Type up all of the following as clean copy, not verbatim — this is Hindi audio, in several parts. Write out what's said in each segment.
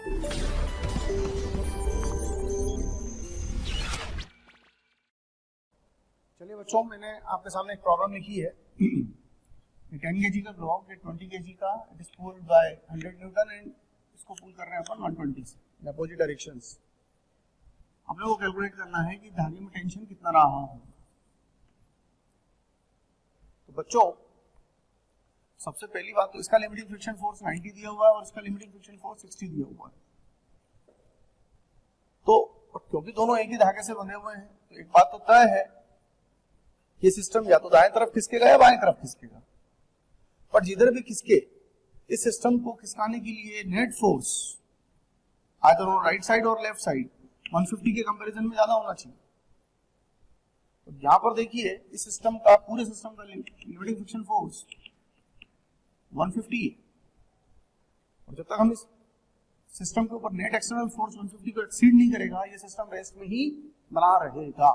चलिए बच्चों, मैंने आपके सामने एक प्रॉब्लम लिखी है। 10 kg का ब्लॉक, 20 kg का, it is pulled bye 100 Newton and इसको पुल कर रहे हैं अपन 120 से इन अपोजिट डायरेक्शंस। हम लोग को कैलकुलेट करना है कि धागे में टेंशन कितना रहा होगा। तो बच्चों, सबसे पहली बात तो इसका लिमिटिंग फ्रिक्शन फोर्स 90 दिया हुआ है और इसका लिमिटिंग फ्रिक्शन फोर्स 60 दिया हुआ है। तो क्योंकि दोनों एक ही धागे से बने हुए हैं, तो एक बात तो तय है, ये सिस्टम या तो दाएं तरफ खिसकेगा या बाएं तरफ खिसकेगा। पर जिधर भी खिसके, इस सिस्टम को खिसकाने के लिए net force either on right side और लेफ्ट साइड 150 के कंपैरिजन में ज्यादा होना चाहिए। तो यहां पर देखिए, इस सिस्टम का, पूरे सिस्टम का लिमिटिंग फ्रिक्शन फोर्स 150 है और जब तक हम इस सिस्टम के ऊपर नेट एक्सटर्नल फोर्स 150 को एक्सीड नहीं करेगा, ये सिस्टम रेस्ट में ही बना रहेगा।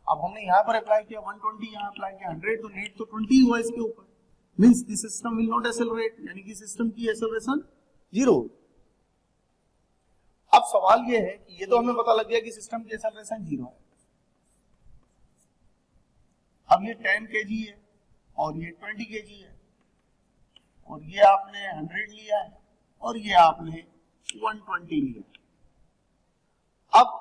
अब हमने यहाँ पर अप्लाई किया 120, यहाँ अप्लाई किया 100, तो नेट तो 20 हुआ इसके ऊपर, means this system will not accelerate, यानी कि सिस्टम की एक्सेलरेशन 0। अब सवाल ये है कि ये तो हमें पता लग गया कि सिस्टम की एक्सेलरेशन 0 है। अब ये 10 kg है और ये 20 kg है और ये आपने 100 लिया है और ये आपने 120 लिया। अब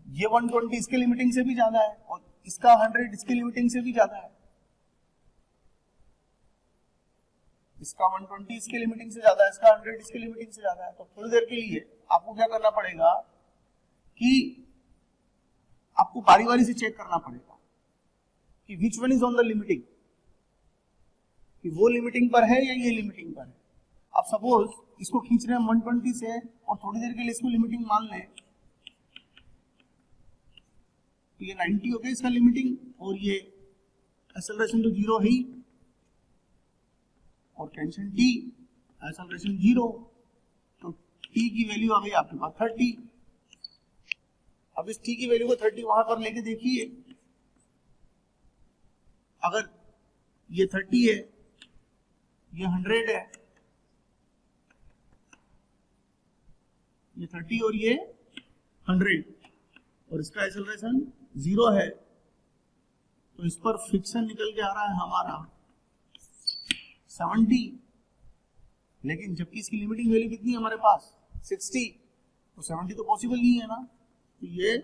ये 120 इसके लिमिटिंग से भी ज्यादा है और इसका 100 इसके लिमिटिंग से भी ज्यादा है। इसका 120 इसके लिमिटिंग से ज्यादा है, इसका 100 इसके लिमिटिंग से ज्यादा है। तो थोड़ी देर के लिए आपको क्या करना पड़ेगा कि आपको बारी बारी से चेक करना पड़ेगा कि which one is on the limiting, कि वो लिमिटिंग पर है या ये लिमिटिंग पर है। अब सपोज इसको खींच रहे हैं 120 से और थोड़ी देर के लिए इसको लिमिटिंग मान लें, तो ये 90 हो गया इसका लिमिटिंग और ये एक्सेलरेशन तो 0 है ही और टेंशन T, एक्सेलरेशन 0, तो T की वैल्यू आ गई आपके पास 30। अब इस T की वैल्यू को 30 वहां पर लेके देखिए, अगर ये 30 है, ये 100 है, ये 30 और ये 100 और इसका एक्सेलरेशन 0 है, तो इस पर फ्रिक्शन निकल के आ रहा है हमारा 70, लेकिन जबकि इसकी लिमिटिंग वैल्यू कितनी है हमारे पास 60, तो 70 तो पॉसिबल नहीं है ना, तो ये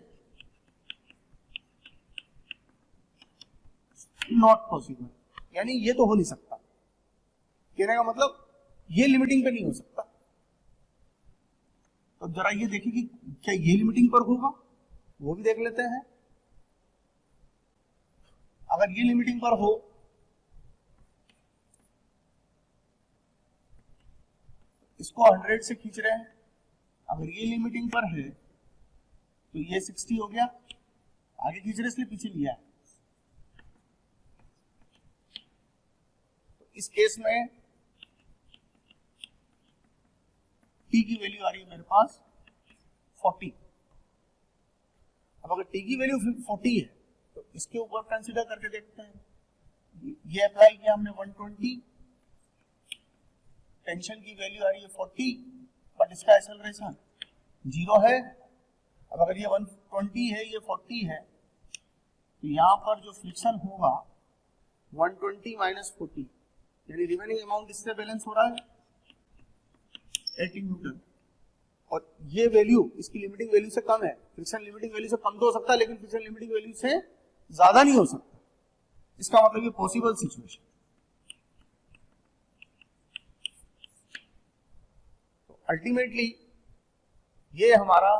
नॉट पॉसिबल, यानी ये तो हो नहीं सकता। कहने का मतलब ये लिमिटिंग पे नहीं हो सकता। तो जरा ये देखिए कि क्या ये लिमिटिंग पर होगा, वो भी देख लेते हैं। अगर ये लिमिटिंग पर हो, इसको 100 से खींच रहे हैं, अगर ये लिमिटिंग पर है तो ये 60 हो गया, आगे खींच रहे इसलिए पीछे लिया है। तो इस केस में T की वैल्यू आ रही है मेरे पास 40। अब अगर T की वैल्यू 40 है तो इसके ऊपर कंसीडर करके देखते हैं। ये अप्लाई किया हमने 120, टेंशन की वैल्यू आ रही है 40, बट इसका एक्सेलरेशन 0 है। अब अगर ये 120 है, ये 40 है, तो यहां पर जो फ्रिक्शन होगा 120 माइनस 40, यानी रिमेनिंग अमाउंट इससे बैलेंस हो रहा है 80 न्यूटन। और ये वैल्यू इसकी लिमिटिंग वैल्यू से कम है, फ्रिक्शन लिमिटिंग वैल्यू से कम तो हो सकता है लेकिन फ्रिक्शन लिमिटिंग वैल्यू से ज्यादा नहीं हो सकता। इसका मतलब ये पॉसिबल सिचुएशन। तो अल्टीमेटली ये हमारा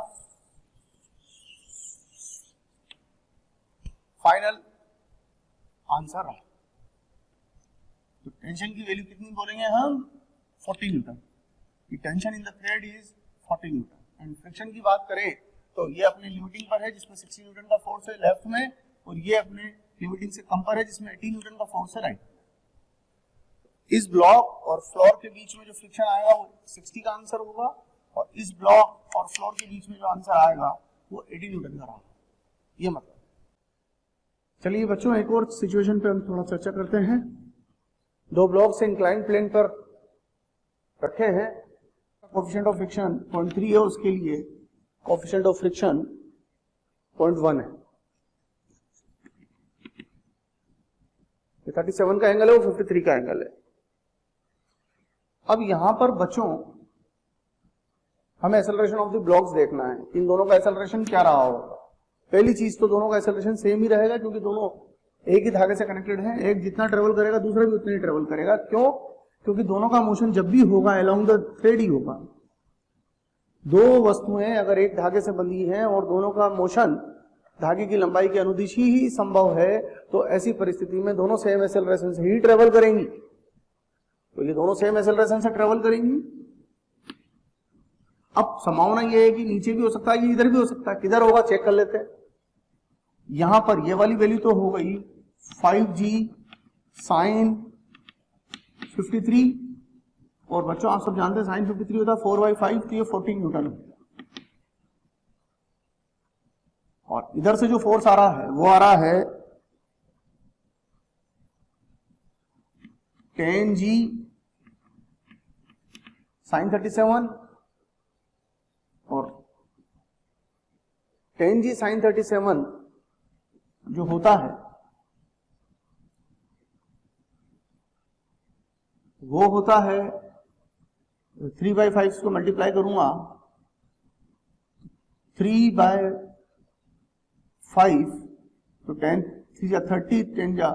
फाइनल आंसर है। तो टेंशन की वैल्यू कितनी बोलेंगे हम 40 Newton. Tension in the thread is 40 Newton. And friction की बात करें तो ये अपने लिमिटिंग पर है जिसमें 60 न्यूटन का फोर्स है लेफ्ट में, और ये अपने लिमिटिंग से कम पर है जिसमें 80 न्यूटन का फोर्स है राइट। इस ब्लॉक और फ्लोर के बीच में जो फ्रिक्शन आएगा वो 60 का आंसर होगा, और इस ब्लॉक और फ्लोर के बीच में जो आंसर आएगा वो 80 न्यूटन का रहेगा। ये मतलब। चलिए बच्चों, एक और सिचुएशन पे हम थोड़ा चर्चा करते हैं। दो ब्लॉक से इंक्लाइन प्लेन पर रखे हैं। कोफिशिएंट ऑफ फ्रिक्शन 0.3 है, उसके लिए कोफिशिएंट ऑफ फ्रिक्शन 0.1 है। 37 का एंगल है, वो 53 का एंगल है। अब यहां पर बच्चों हमें एक्सेलरेशन ऑफ द ब्लॉक्स देखना है, इन दोनों का एक्सेलरेशन क्या रहा होगा। पहली चीज तो दोनों का एक्सेलरेशन सेम ही रहेगा, क्योंकि दोनों एक ही धागे से कनेक्टेड हैं। एक जितना ट्रेवल करेगा दूसरा भी उतना ही ट्रेवल करेगा। क्यों? क्योंकि दोनों का मोशन जब भी होगा अलोंग द थ्रेड ही होगा। दो वस्तुएं अगर एक धागे से बंधी हैं और दोनों का मोशन धागे की लंबाई के अनुदिशी ही संभव है, तो ऐसी परिस्थिति में दोनों सेम एक्सेलरेशन से ही ट्रेवल करेंगी। तो ये दोनों सेम एक्सेलरेशन से ट्रेवल करेंगी। अब संभावना ये है कि नीचे भी हो सकता है, ये इधर भी हो सकता है। किधर होगा चेक कर लेते हैं। यहां पर ये वाली वैल्यू तो हो गई 5g sin 53, और बच्चों आप सब जानते हैं sin 53 होता है 4/5, तो ये 14 न्यूटन है। और इधर से जो फोर्स आ रहा है वो आ रहा है 10g sin 37, और 10g sin 37 जो होता है वो होता है 3/5 को मल्टीप्लाई करूंगा 3/5, तो 10 3 जा 30, 10 जा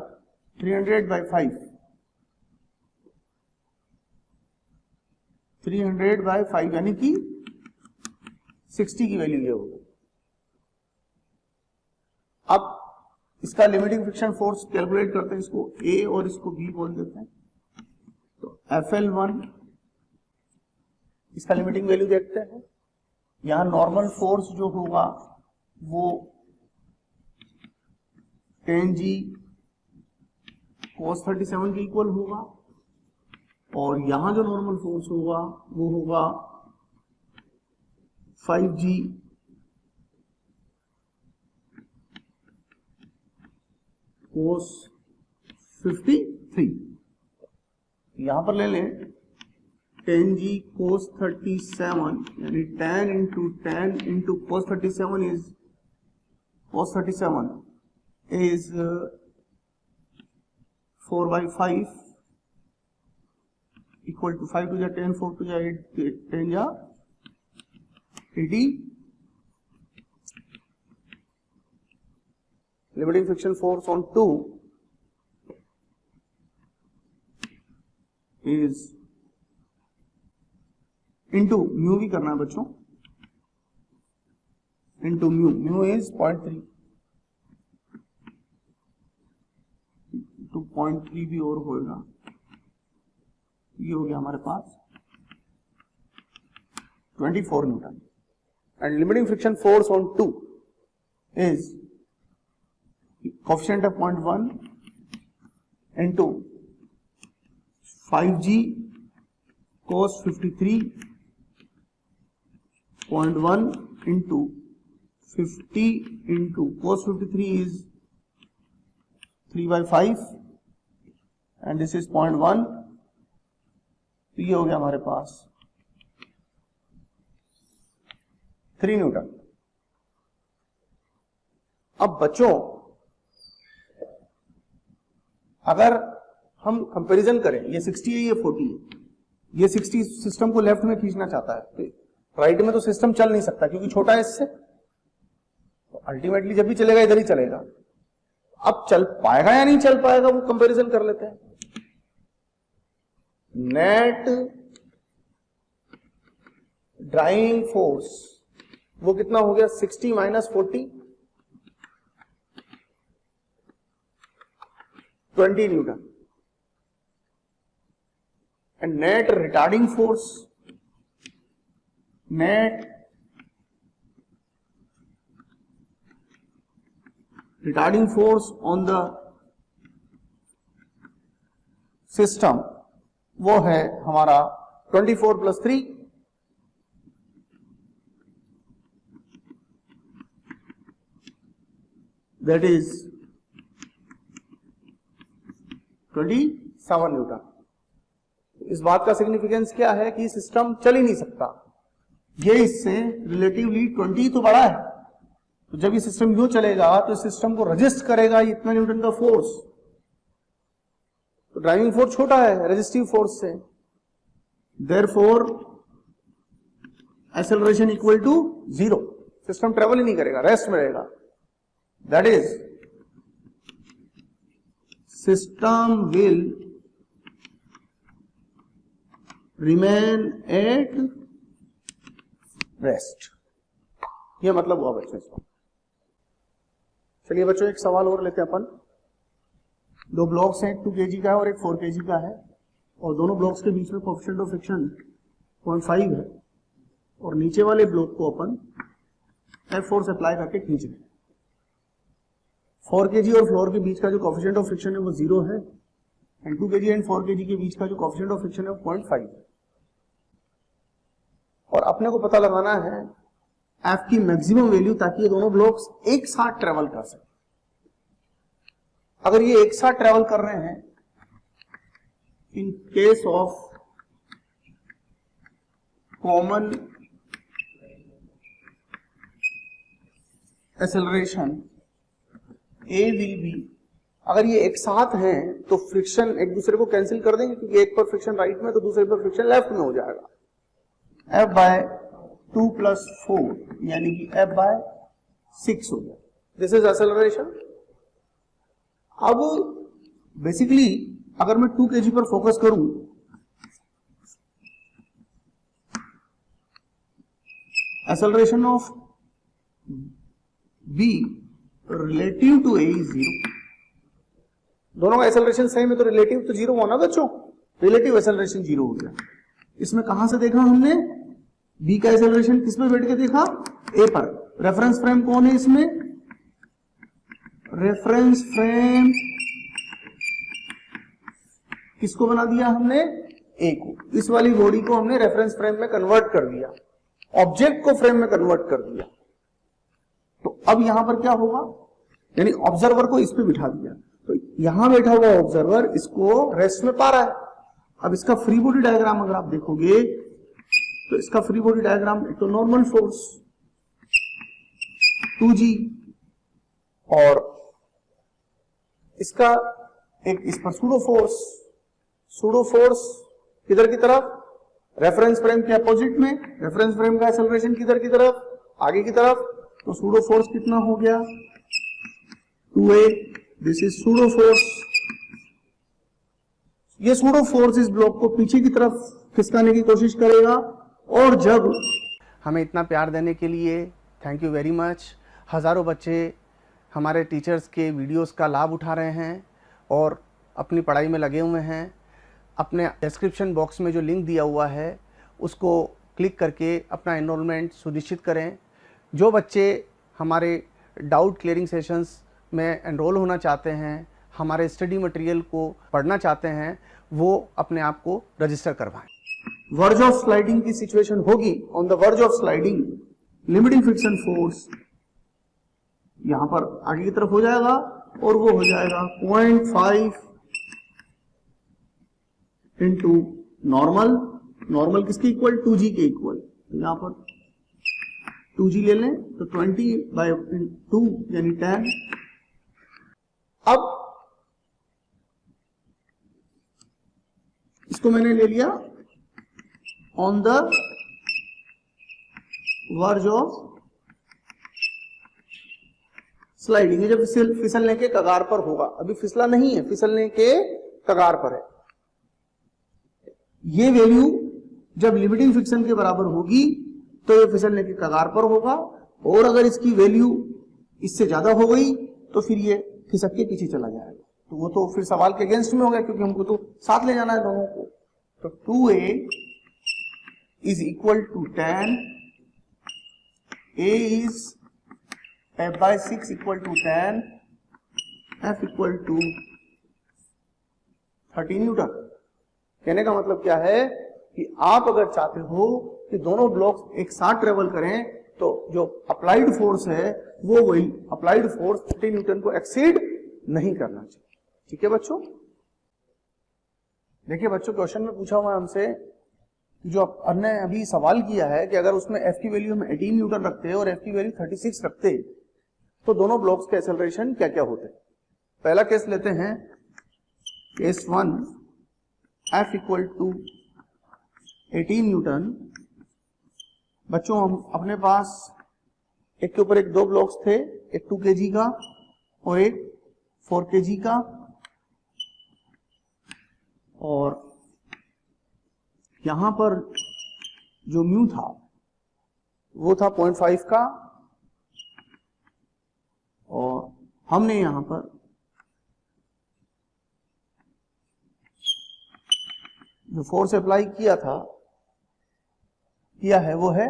300/5, 300/5 यानी कि 60 की वैल्यू ये होगी। अब इसका लिमिटिंग फ्रिक्शन फोर्स कैलकुलेट करते हैं, इसको A और इसको B बोल देते हैं। तो FL1 इसका लिमिटिंग वैल्यू देखते हैं। यहां नॉर्मल फोर्स जो होगा वो 10g cos 37 के इक्वल होगा, और यहां जो नॉर्मल फोर्स होगा वो होगा 5g cos 53। यहां पर ले लें 10g cos 37, यानी 10 into 10 into cos 37 is 4/5 equal to 5 to the 10, 4 to the 8, 10 ja 80। Limiting friction force on 2 is into mu भी करना है बच्चों, into mu is 0.3 to 0.3 भी और होएगा। ये हो गया हमारे पास 24 Newton. And limiting friction force on 2 is coefficient of 0.1 into 5g cos 53 0.1 into 50 into cos 53 is 3/5 and this is 0.1। तो ये हो गया हमारे पास 3 न्यूटन। अब बच्चों अगर हम कंपैरिजन करें, ये 60 है, ये 40 है, ये 60 सिस्टम को लेफ्ट में खींचना चाहता है, तो राइट में तो सिस्टम चल नहीं सकता क्योंकि छोटा है इससे, तो अल्टीमेटली जब भी चलेगा इधर ही चलेगा। अब चल पाएगा या नहीं चल पाएगा वो कंपैरिजन कर लेते हैं। नेट ड्राइविंग फोर्स वो कितना हो गया 60 - 40 20 Newton. And net retarding force, net retarding force on the system वो है हमारा 24 + 3 that is 27 न्यूटन। इस बात का सिग्निफिकेंस क्या है कि सिस्टम चल ही नहीं सकता, ये इससे रिलेटिवली 20 तो बड़ा है, तो जब ये सिस्टम यूं चलेगा तो सिस्टम को रजिस्ट करेगा इतना न्यूटन का फोर्स, तो ड्राइविंग फोर्स छोटा है रेजिस्टिव फोर्स से, therefore acceleration equal to 0, system travel ही नहीं करेगा, रेस्ट में रहेगा, that is system will remain at rest. यह मतलब हुआ बच्चों इसका। चलिए बच्चों एक सवाल और लेते हैं अपन। दो ब्लॉक्स हैं, 2 kg का है और एक 4 kg का है, और दोनों ब्लॉक्स के बीच में कोएफिशिएंट ऑफ फ्रिक्शन 0.5 है, और नीचे वाले ब्लॉक को अपन F फोर्स अप्लाई करके खींच रहे हैं। 4 kg और फ्लोर के बीच का जो कोएफिशिएंट ऑफ फ्रिक्शन है वो 0 है, एंड 2 kg एंड 4 kg के बीच का जो कोएफिशिएंट ऑफ फ्रिक्शन है वो 0.5 है, और अपने को पता लगाना है F की मैक्सिमम वैल्यू, ताकि ये दोनों ब्लॉक्स एक साथ ट्रेवल कर सके। अगर ये एक साथ ट्रेवल कर रहे हैं, in case of common acceleration A will be, अगर ये एक साथ हैं तो फ्रिक्शन एक दूसरे को कैंसिल कर देंगे, क्योंकि एक पर फ्रिक्शन राइट में तो दूसरे पर फ्रिक्शन लेफ्ट में हो जाएगा। F बाय 2 + 4 यानी कि F बाय 6 हो गया, दिस इज एक्सेलरेशन। अब बेसिकली अगर मैं 2 kg पर फोकस करूं, acceleration of B relative to A is 0। दोनों का एक्सेलरेशन सेम है तो रिलेटिव तो 0 होना बच्चों, रिलेटिव एक्सेलरेशन 0 हो गया। इसमें कहां से देखा हमने, B का एक्सेलरेशन किस पे बैठ के देखा, A पर। रेफरेंस फ्रेम कौन है इसमें, रेफरेंस फ्रेम किसको बना दिया हमने, A को। इस वाली बॉडी को हमने रेफरेंस फ्रेम में कन्वर्ट कर दिया, ऑब्जेक्ट को फ्रेम में कन्वर्ट कर दिया। तो अब यहां पर क्या होगा, यानी ऑब्जर्वर को इस पे बिठा दिया, तो यहां बैठा हुआ ऑब्जर्वर इसको रेस्ट में पा रहा है। अब इसका फ्री बॉडी डायग्राम अगर आप देखोगे तो इसका फ्री बॉडी डायग्राम एक तो नॉर्मल फोर्स 2G, और इसका एक इस पर सूडो फोर्स किधर की तरफ, रेफरेंस फ्रेम के अपोजिट में। रेफरेंस फ्रेम का एक्सेलरेशन किधर की तरफ, आगे की तरफ, तो सूडो फोर्स कितना हो गया 2A, this is pseudo force. ये सूडो फोर्स इस ब्लॉक को पीछे की तरफ खिसकाने की कोशिश करेगा, और जब हमें इतना प्यार देने के लिए थैंक यू वेरी मच। हज़ारों बच्चे हमारे टीचर्स के वीडियोस का लाभ उठा रहे हैं और अपनी पढ़ाई में लगे हुए हैं। अपने डिस्क्रिप्शन बॉक्स में जो लिंक दिया हुआ है उसको क्लिक करके अपना एनरोलमेंट सुनिश्चित करें। जो बच्चे हमारे डाउट क्लियरिंग सेशंस में एनरोल होना चाहते हैं, हमारे स्टडी मटेरियल को पढ़ना चाहते हैं, वो अपने आप को रजिस्टर करवाएं। वर्ज ऑफ स्लाइडिंग की सिचुएशन होगी, on the verge of sliding limiting friction force यहां पर आगे की तरफ हो जाएगा, और वो हो जाएगा 0.5 इंटू नॉर्मल किसके इक्वल, 2G के इक्वल। तो यहां पर 2G ले लें तो 20/2 यानी 10। अब इसको मैंने ले लिया on the verge of sliding. ये जब फिसलने के कगार पर होगा, अभी फिसला नहीं है, फिसलने के कगार पर है। ये वैल्यू जब लिमिटिंग फ्रिक्शन के बराबर होगी तो ये फिसलने के कगार पर होगा, और अगर इसकी वैल्यू इससे ज्यादा हो गई तो फिर ये खिसक के पीछे चला जाएगा। तो वो तो फिर सवाल के अगेंस्ट में हो गया, क्योंकि हमको तो साथ ले जाना है दोनों को। तो 2A is equal to 10, A is F/6 equal to 10, F equal to 30 Newton. कहने का मतलब क्या है कि आप अगर चाहते हो कि दोनों ब्लॉक्स एक साथ ट्रेवल करें, तो जो अप्लाइड फोर्स है वो वही अप्लाइड फोर्स 30 न्यूटन को एक्सीड नहीं करना चाहिए। ठीक है बच्चों। देखिए बच्चों, क्वेश्चन में पूछा हुआ है हमसे कि जो हमने अभी सवाल किया है कि अगर उसमें F की वैल्यू हम 18 न्यूटन रखते हैं और F की वैल्यू 36 रखते तो दोनों ब्लॉक्स के एक्सेलरेशन क्या क्या होते। पहला केस लेते हैं, case 1, F equal to 18 newton. बच्चों हम अपने पास एक के ऊपर एक 2 ब्लॉक्स थे, एक 2 kg का और एक 4 kg का, और यहां पर जो म्यू था वो था 0.5 का, और हमने यहां पर जो फोर्स अप्लाई किया है वो है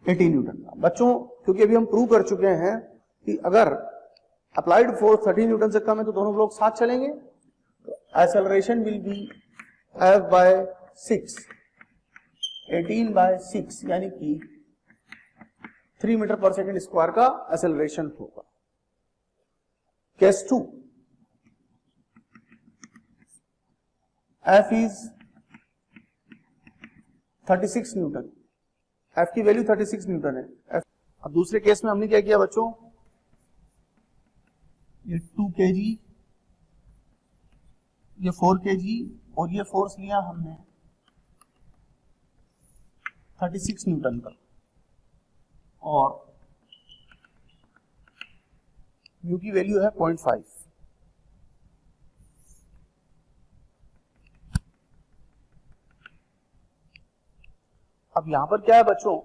18 न्यूटन का। बच्चों क्योंकि अभी हम प्रूव कर चुके हैं कि अगर अप्लाइड फोर्स 30 न्यूटन से कम है तो दोनों ब्लॉक साथ चलेंगे, तो एक्सेलरेशन विल बी F/6, 18/6 यानी कि 3 मीटर पर सेकेंड स्क्वायर का एक्सेलरेशन होगा। Case 2, F is 36 Newton, F की वैल्यू 36 न्यूटन है। अब दूसरे केस में हमने क्या किया बच्चों, ये 2 kg, ये 4 kg और ये फोर्स लिया हमने 36 न्यूटन का, और म्यू की वैल्यू है 0.5। अब यहां पर क्या है बच्चों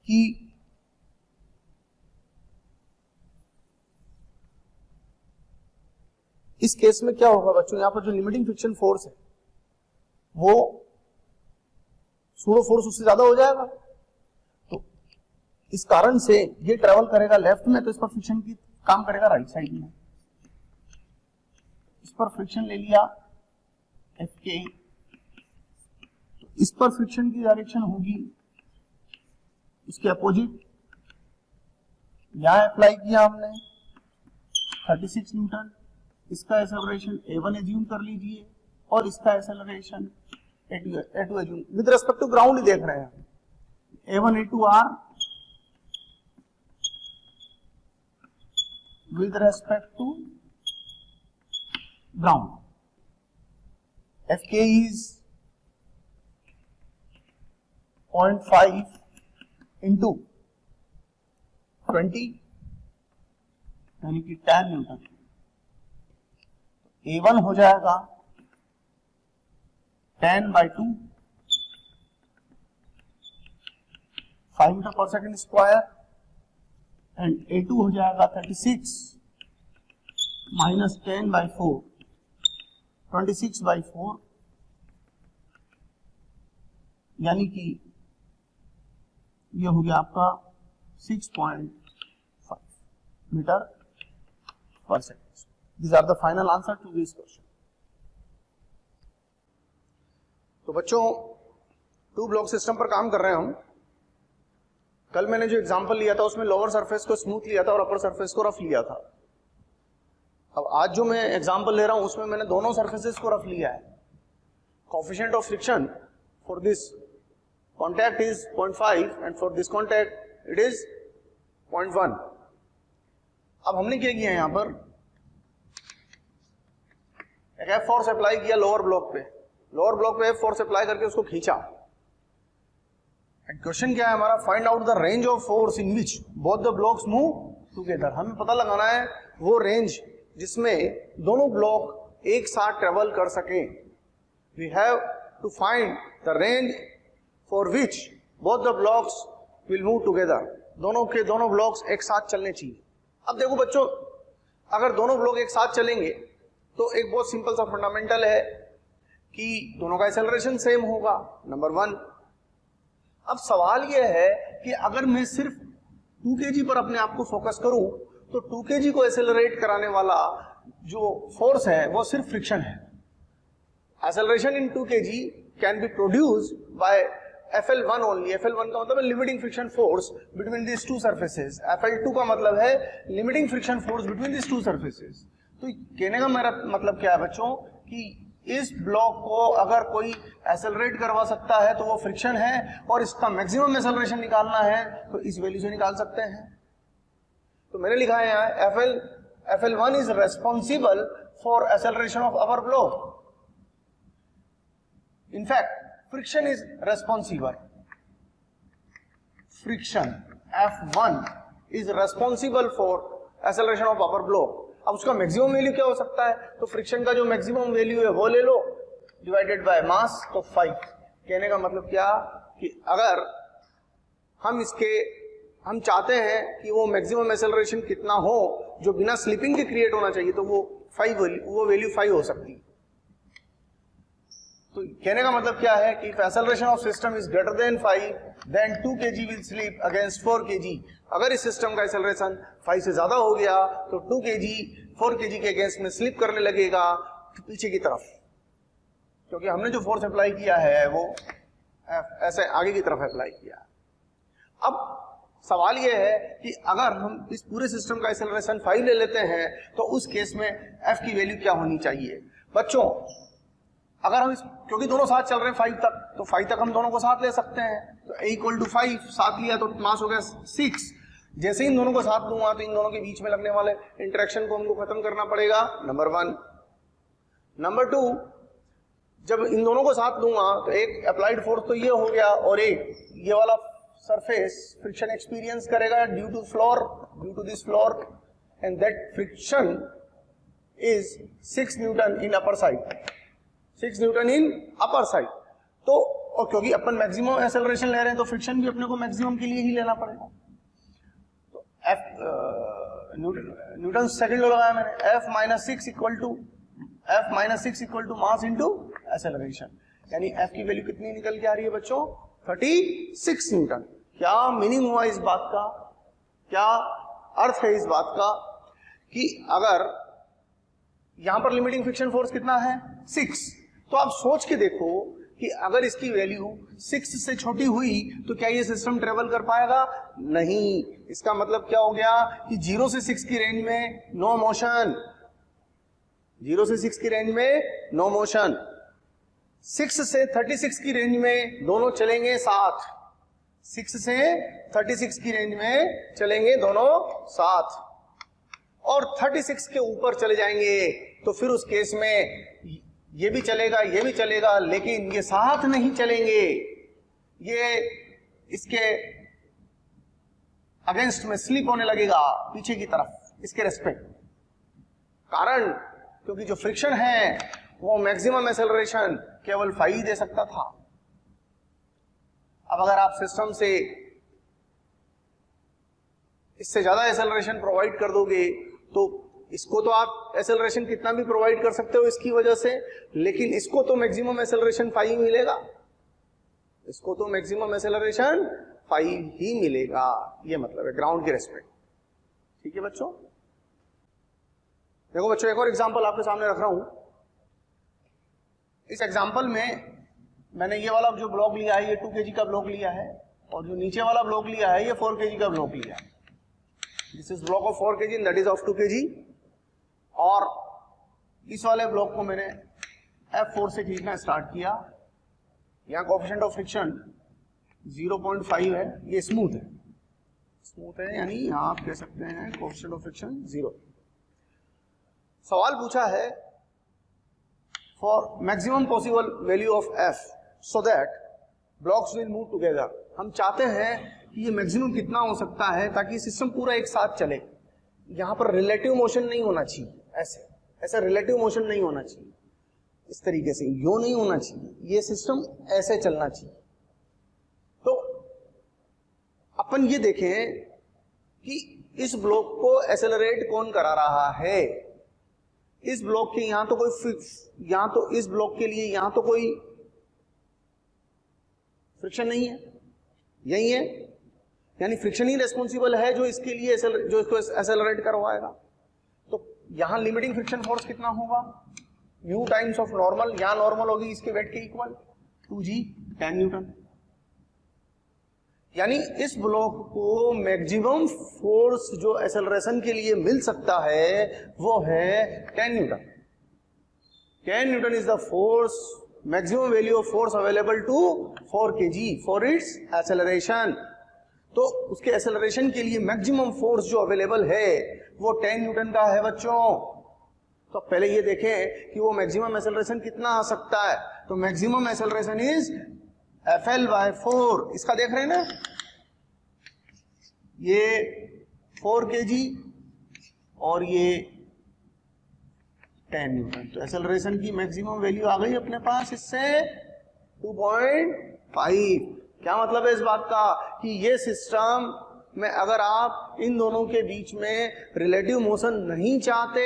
कि इस केस में क्या होगा बच्चों, यहां पर जो लिमिटिंग फ्रिक्शन फोर्स है वो सूडो फोर्स उससे ज्यादा हो जाएगा, तो इस कारण से ये ट्रेवल करेगा लेफ्ट में, तो इस पर फ्रिक्शन की काम करेगा राइट साइड में। इस पर फ्रिक्शन ले लिया Fk, तो इस पर फ्रिक्शन की डायरेक्शन होगी इसके अपोजिट। यहां अप्लाई किया हमने 36 न्यूटन, इसका एक्सेलरेशन A1 एज्यूम कर लीजिए और इसका acceleration A2 assume, with respect to ground ही देख रहे हैं, A1 A2 are with respect to ground. Fk is 0.5 into 20 यानी कि 10 न्यूटन। A1 हो जाएगा 10/2, 5 मीटर पर सेकेंड स्क्वायर, एंड A2 हो जाएगा 36 माइनस 10/4, 26/4, यानी कि यह हो गया आपका 6.5 मीटर पर second. These are the final answer to this question. तो बच्चों 2 ब्लॉक सिस्टम पर काम कर रहे हैं हम। कल मैंने जो एग्जांपल लिया था उसमें लोअर सरफेस को स्मूथ लिया था और अपर सरफेस को रफ लिया था। अब आज जो मैं एग्जांपल ले रहा हूं उसमें मैंने दोनों सरफेसेस को रफ लिया है। Coefficient of friction for this contact is 0.5 and for this contact it is 0.1। अब हमने क्या किया यहां पर, एक F फोर्स अप्लाई किया लोअर ब्लॉक पे F फोर्स अप्लाई करके उसको खींचा। एंड क्वेश्चन क्या है हमारा, find out the range of force in which both the blocks move together. हमें पता लगाना है वो रेंज जिसमें दोनों ब्लॉक एक साथ ट्रेवल कर सके। We have to find the range for which both the blocks will move together. दोनों के दोनों ब्लॉक्स एक साथ चलने चाहिए। अब देखो बच्चों, अगर दोनों ब्लॉक एक साथ चलेंगे तो एक बहुत सिंपल सा फंडामेंटल है कि दोनों का एक्सेलरेशन सेम होगा, नंबर 1। अब सवाल यह है कि अगर मैं सिर्फ 2 kg पर अपने आप को फोकस करूं तो 2 kg को एक्सेलरेट कराने वाला जो फोर्स है वो सिर्फ फ्रिक्शन है। Acceleration in 2 kg can be produced by FL1 only. FL1 का मतलब है limiting friction force between this 2 surfaces. FL2 का मतलब है limiting friction force between this 2 surfaces. तो कहने का मेरा मतलब क्या है बच्चों कि इस ब्लॉक को अगर कोई एक्सेलरेट करवा सकता है तो वो फ्रिक्शन है, और इसका मैक्सिमम एक्सेलरेशन निकालना है तो इस वैल्यू से निकाल सकते हैं। तो मैंने लिखा है यहाँ FL1 is responsible for acceleration of upper block. In fact friction is responsible, friction F1 is responsible for acceleration of upper block. अब उसका मैक्सिमम वैल्यू क्या हो सकता है, तो फ्रिक्शन का जो मैक्सिमम वैल्यू है वो ले लो डिवाइडेड बाय मास, तो 5। कहने का मतलब क्या कि अगर हम चाहते हैं कि वो मैक्सिमम एक्सेलरेशन कितना हो जो बिना स्लिपिंग के क्रिएट होना चाहिए, तो वो वैल्यू 5 हो सकती है। तो कहने का मतलब क्या है कि acceleration of system is greater than 5 then 2 kg will slip against 4 kg। अगर इस सिस्टम का एक्सेलरेशन 5 से ज्यादा हो गया तो 2 kg 4 kg के अगेंस्ट में स्लिप करने लगेगा पीछे की तरफ, क्योंकि हमने जो फोर्स अप्लाई किया है वो ऐसे आगे की तरफ अप्लाई किया। अब सवाल यह है कि अगर हम इस पूरे सिस्टम का एक्सेलरेशन 5 ले लेते हैं तो उस केस में F की वैल्यू क्या होनी चाहिए बच्चों। अगर हम क्योंकि दोनों साथ चल रहे हैं 5 तक, तो 5 तक हम दोनों को साथ ले सकते हैं, तो A = 5 साथ लिया तो मास हो गया 6। जैसे ही इन दोनों को साथ दूंगा तो इन दोनों के बीच में लगने वाले इंटरेक्शन को हमको खत्म करना पड़ेगा, नंबर 1। नंबर 2, जब इन दोनों को साथ दूंगा तो एक अप्लाइड फोर्स तो ये हो गया, और एक ये वाला सरफेस फ्रिक्शन एक्सपीरियंस करेगा due to this floor, and that friction is 6 newton in upper side, 6 newton in upper side. तो और क्योंकि अपन मैक्सिमम एक्सेलरेशन ले रहे हैं तो फ्रिक्शन भी अपने को मैक्सिमम के लिए ही लेना पड़ेगा। तो न्यूटन सेकंड लो लगाया मैंने, F - 6 equal to mass into acceleration, यानी F की वैल्यू कितनी निकल के आ रही है बच्चों, 36 न्यूटन। क्या मीनिंग हुआ इस बात का, क्या अर्थ है इस बात का कि अगर यहां पर लिमिटिंग फ्रिक्शन फोर्स कितना है 6, तो आप सोच के देखो कि अगर इसकी वैल्यू 6 से छोटी हुई तो क्या ये सिस्टम ट्रेवल कर पाएगा, नहीं। इसका मतलब क्या हो गया कि 0 से 6 की रेंज में नो मोशन, 0 से 6 की रेंज में नो मोशन, 6 से 36 की रेंज में दोनों चलेंगे साथ, 6 से 36 की रेंज में चलेंगे दोनों साथ, और 36 के ऊपर चले जाएंगे तो फिर उस केस में ये भी चलेगा, लेकिन ये साथ नहीं चलेंगे, ये इसके अगेंस्ट में स्लिप होने लगेगा पीछे की तरफ इसके रेस्पेक्ट। कारण क्योंकि जो फ्रिक्शन है वो मैक्सिमम एक्सेलरेशन केवल 5 दे सकता था। अब अगर आप सिस्टम से इससे ज्यादा एक्सेलरेशन प्रोवाइड कर दोगे तो इसको तो आप एक्सेलरेशन कितना भी प्रोवाइड कर सकते हो इसकी वजह से, लेकिन इसको तो मैक्सिमम एक्सेलरेशन 5 मिलेगा, इसको तो मैक्सिमम एक्सेलरेशन 5 ही मिलेगा, ये मतलब है ग्राउंड के रेस्पेक्ट। ठीक है बच्चों, देखो बच्चों एक और एग्जांपल आपके सामने रख रहा हूं। इस एग्जांपल में मैंने ये वाला जो ब्लॉक लिया है ये 2 kg का ब्लॉक लिया है, और जो नीचे वाला ब्लॉक लिया है ये 4 kg का ब्लॉक लिया है। This is block of 4 kg and that is of 2 kg, और इस वाले ब्लॉक को मैंने F4 से खींचना स्टार्ट किया। यहाँ कोएफिशिएंट ऑफ फ्रिक्शन 0.5 है, ये स्मूथ है, यानी यहाँ आप कह सकते हैं कोएफिशिएंट ऑफ फ्रिक्शन 0। सवाल पूछा है for maximum possible value of F so that blocks will move together. हम चाहते हैं कि ये मैक्सिमम कितना हो सकता है ताकि सिस्टम पूरा एक साथ चले। यहाँ पर रिलेटिव मोशन नहीं होना चाहिए, ऐसा रिलेटिव मोशन नहीं होना चाहिए, इस तरीके से यो नहीं होना चाहिए, ये सिस्टम ऐसे चलना चाहिए। तो अपन ये देखें कि इस ब्लॉक को एक्सेलरेट कौन करा रहा है। इस ब्लॉक के यहां तो कोई यहां तो इस ब्लॉक के लिए यहां तो कोई फ्रिक्शन नहीं है, यही है, यानी फ्रिक्शन ही रेस्पॉन्सिबल है जो इसके लिए जो इसको एक्सेलरेट करवाएगा। तो यहां लिमिटिंग फ्रिक्शन फोर्स कितना होगा, u टाइम्स ऑफ नॉर्मल, यहां नॉर्मल होगी इसके वेट के इक्वल 2g 10 न्यूटन। यानी इस ब्लॉक को मैक्सिमम फोर्स जो एक्सेलरेशन के लिए मिल सकता है वो है 10 newton. 10 newton is the force, maximum value of force available to 4 kg for its acceleration. तो उसके एक्सेलरेशन के लिए मैक्सिमम फोर्स जो अवेलेबल है वो 10 न्यूटन का है बच्चों। तो पहले ये देखें कि वो मैक्सिमम एक्सेलरेशन कितना आ सकता है। तो मैक्सिमम एक्सेलरेशन इज FL/4। इसका देख रहे हैं ना, ये 4 kg और ये 10 न्यूटन। तो एक्सेलरेशन की मैक्सिमम वैल्यू आ गई अपने पास इससे 2.5। क्या मतलब है इस बात का कि ये सिस्टम में अगर आप इन दोनों के बीच में रिलेटिव मोशन नहीं चाहते,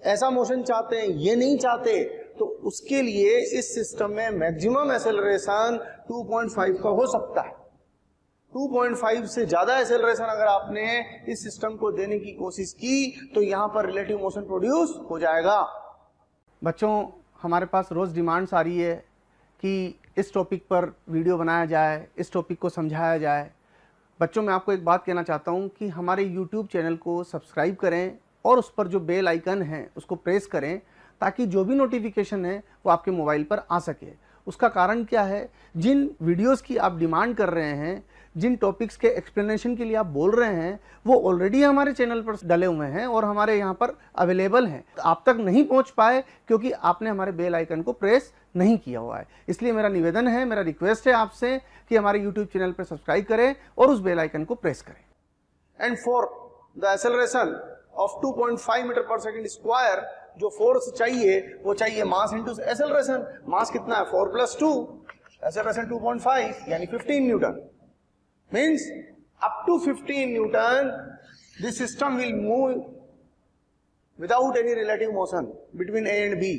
ऐसा मोशन चाहते हैं, ये नहीं चाहते, तो उसके लिए इस सिस्टम में मैक्सिमम एक्सेलरेशन 2.5 का हो सकता है। 2.5 से ज्यादा एक्सेलरेशन अगर आपने इस सिस्टम को देने की कोशिश की तो यहां पर रिलेटिव मोशन प्रोड्यूस हो जाएगा। बच्चों, हमारे पास रोज़ डिमांड्स आ रही है कि इस टॉपिक पर वीडियो बनाया जाए, इस टॉपिक को समझाया जाए। बच्चों, मैं आपको एक बात कहना चाहता हूं कि हमारे YouTube चैनल को सब्सक्राइब करें और उस पर जो बेल आइकन है उसको प्रेस करें ताकि जो भी नोटिफिकेशन है वो आपके मोबाइल पर आ सके। उसका कारण क्या है, जिन वीडियोस की आप डिमांड कर रहे हैं, जिन टॉपिक्स के एक्सप्लेनेशन के लिए आप बोल रहे हैं, वो ऑलरेडी हमारे चैनल पर डले हुए हैं और हमारे यहाँ पर अवेलेबल हैं। आप तक नहीं पहुँच पाए क्योंकि आपने हमारे बेल आइकन को प्रेस नहीं किया हुआ है। इसलिए मेरा निवेदन है, मेरा रिक्वेस्ट है आपसे कि हमारे यूट्यूब चैनल पर सब्सक्राइब करें और उस बेल आइकन को प्रेस करें। And for the acceleration of 2.5 meter पर सेकेंड स्क्वायर जो फोर्स चाहिए वो चाहिए मास इंटू एक्सेलरेशन। मास कितना है 4 + 2, एक्सेलरेशन 2.5 यानी 15 newton. Means up to 15 newton this system will move without any relative motion between A and B।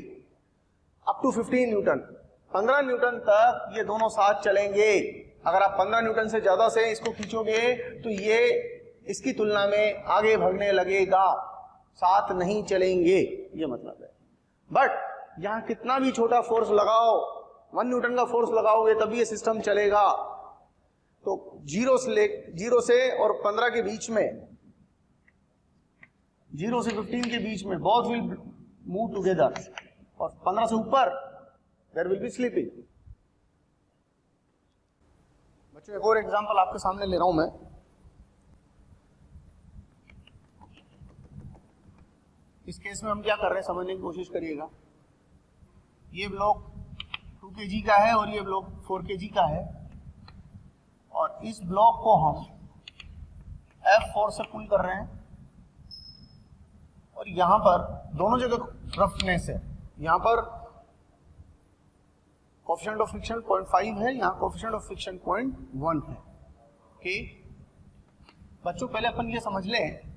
Up to 15 newton, 15 newton तक ये दोनों साथ चलेंगे। अगर आप 15 न्यूटन से ज्यादा से इसको खींचोगे तो ये इसकी तुलना में आगे भागने लगेगा, साथ नहीं चलेंगे, ये मतलब है। बट यहां कितना भी छोटा फोर्स लगाओ, 1 न्यूटन का फोर्स लगाओगे तभी ये सिस्टम चलेगा। तो 0 से और 15 के बीच में, 0 से 15 के बीच में बोथ विल मूव टुगेदर, और 15 से ऊपर देयर विल बी स्लीपिंग। बच्चों, एक और एग्जांपल आपके सामने ले रहा हूं मैं। इस केस में हम क्या कर रहे हैं समझने की कोशिश करिएगा। ये ब्लॉक 2 kg का है और ये ब्लॉक 4 kg का है, और इस ब्लॉक को हम F4 से पुल कर रहे हैं, और यहां पर दोनों जगह रफनेस है। यहां पर कोएफिशिएंट ऑफ फ्रिक्शन 0.5 है, यहां कोएफिशिएंट ऑफ फ्रिक्शन 0.1 है। ओके बच्चों, पहले अपन ये समझ लें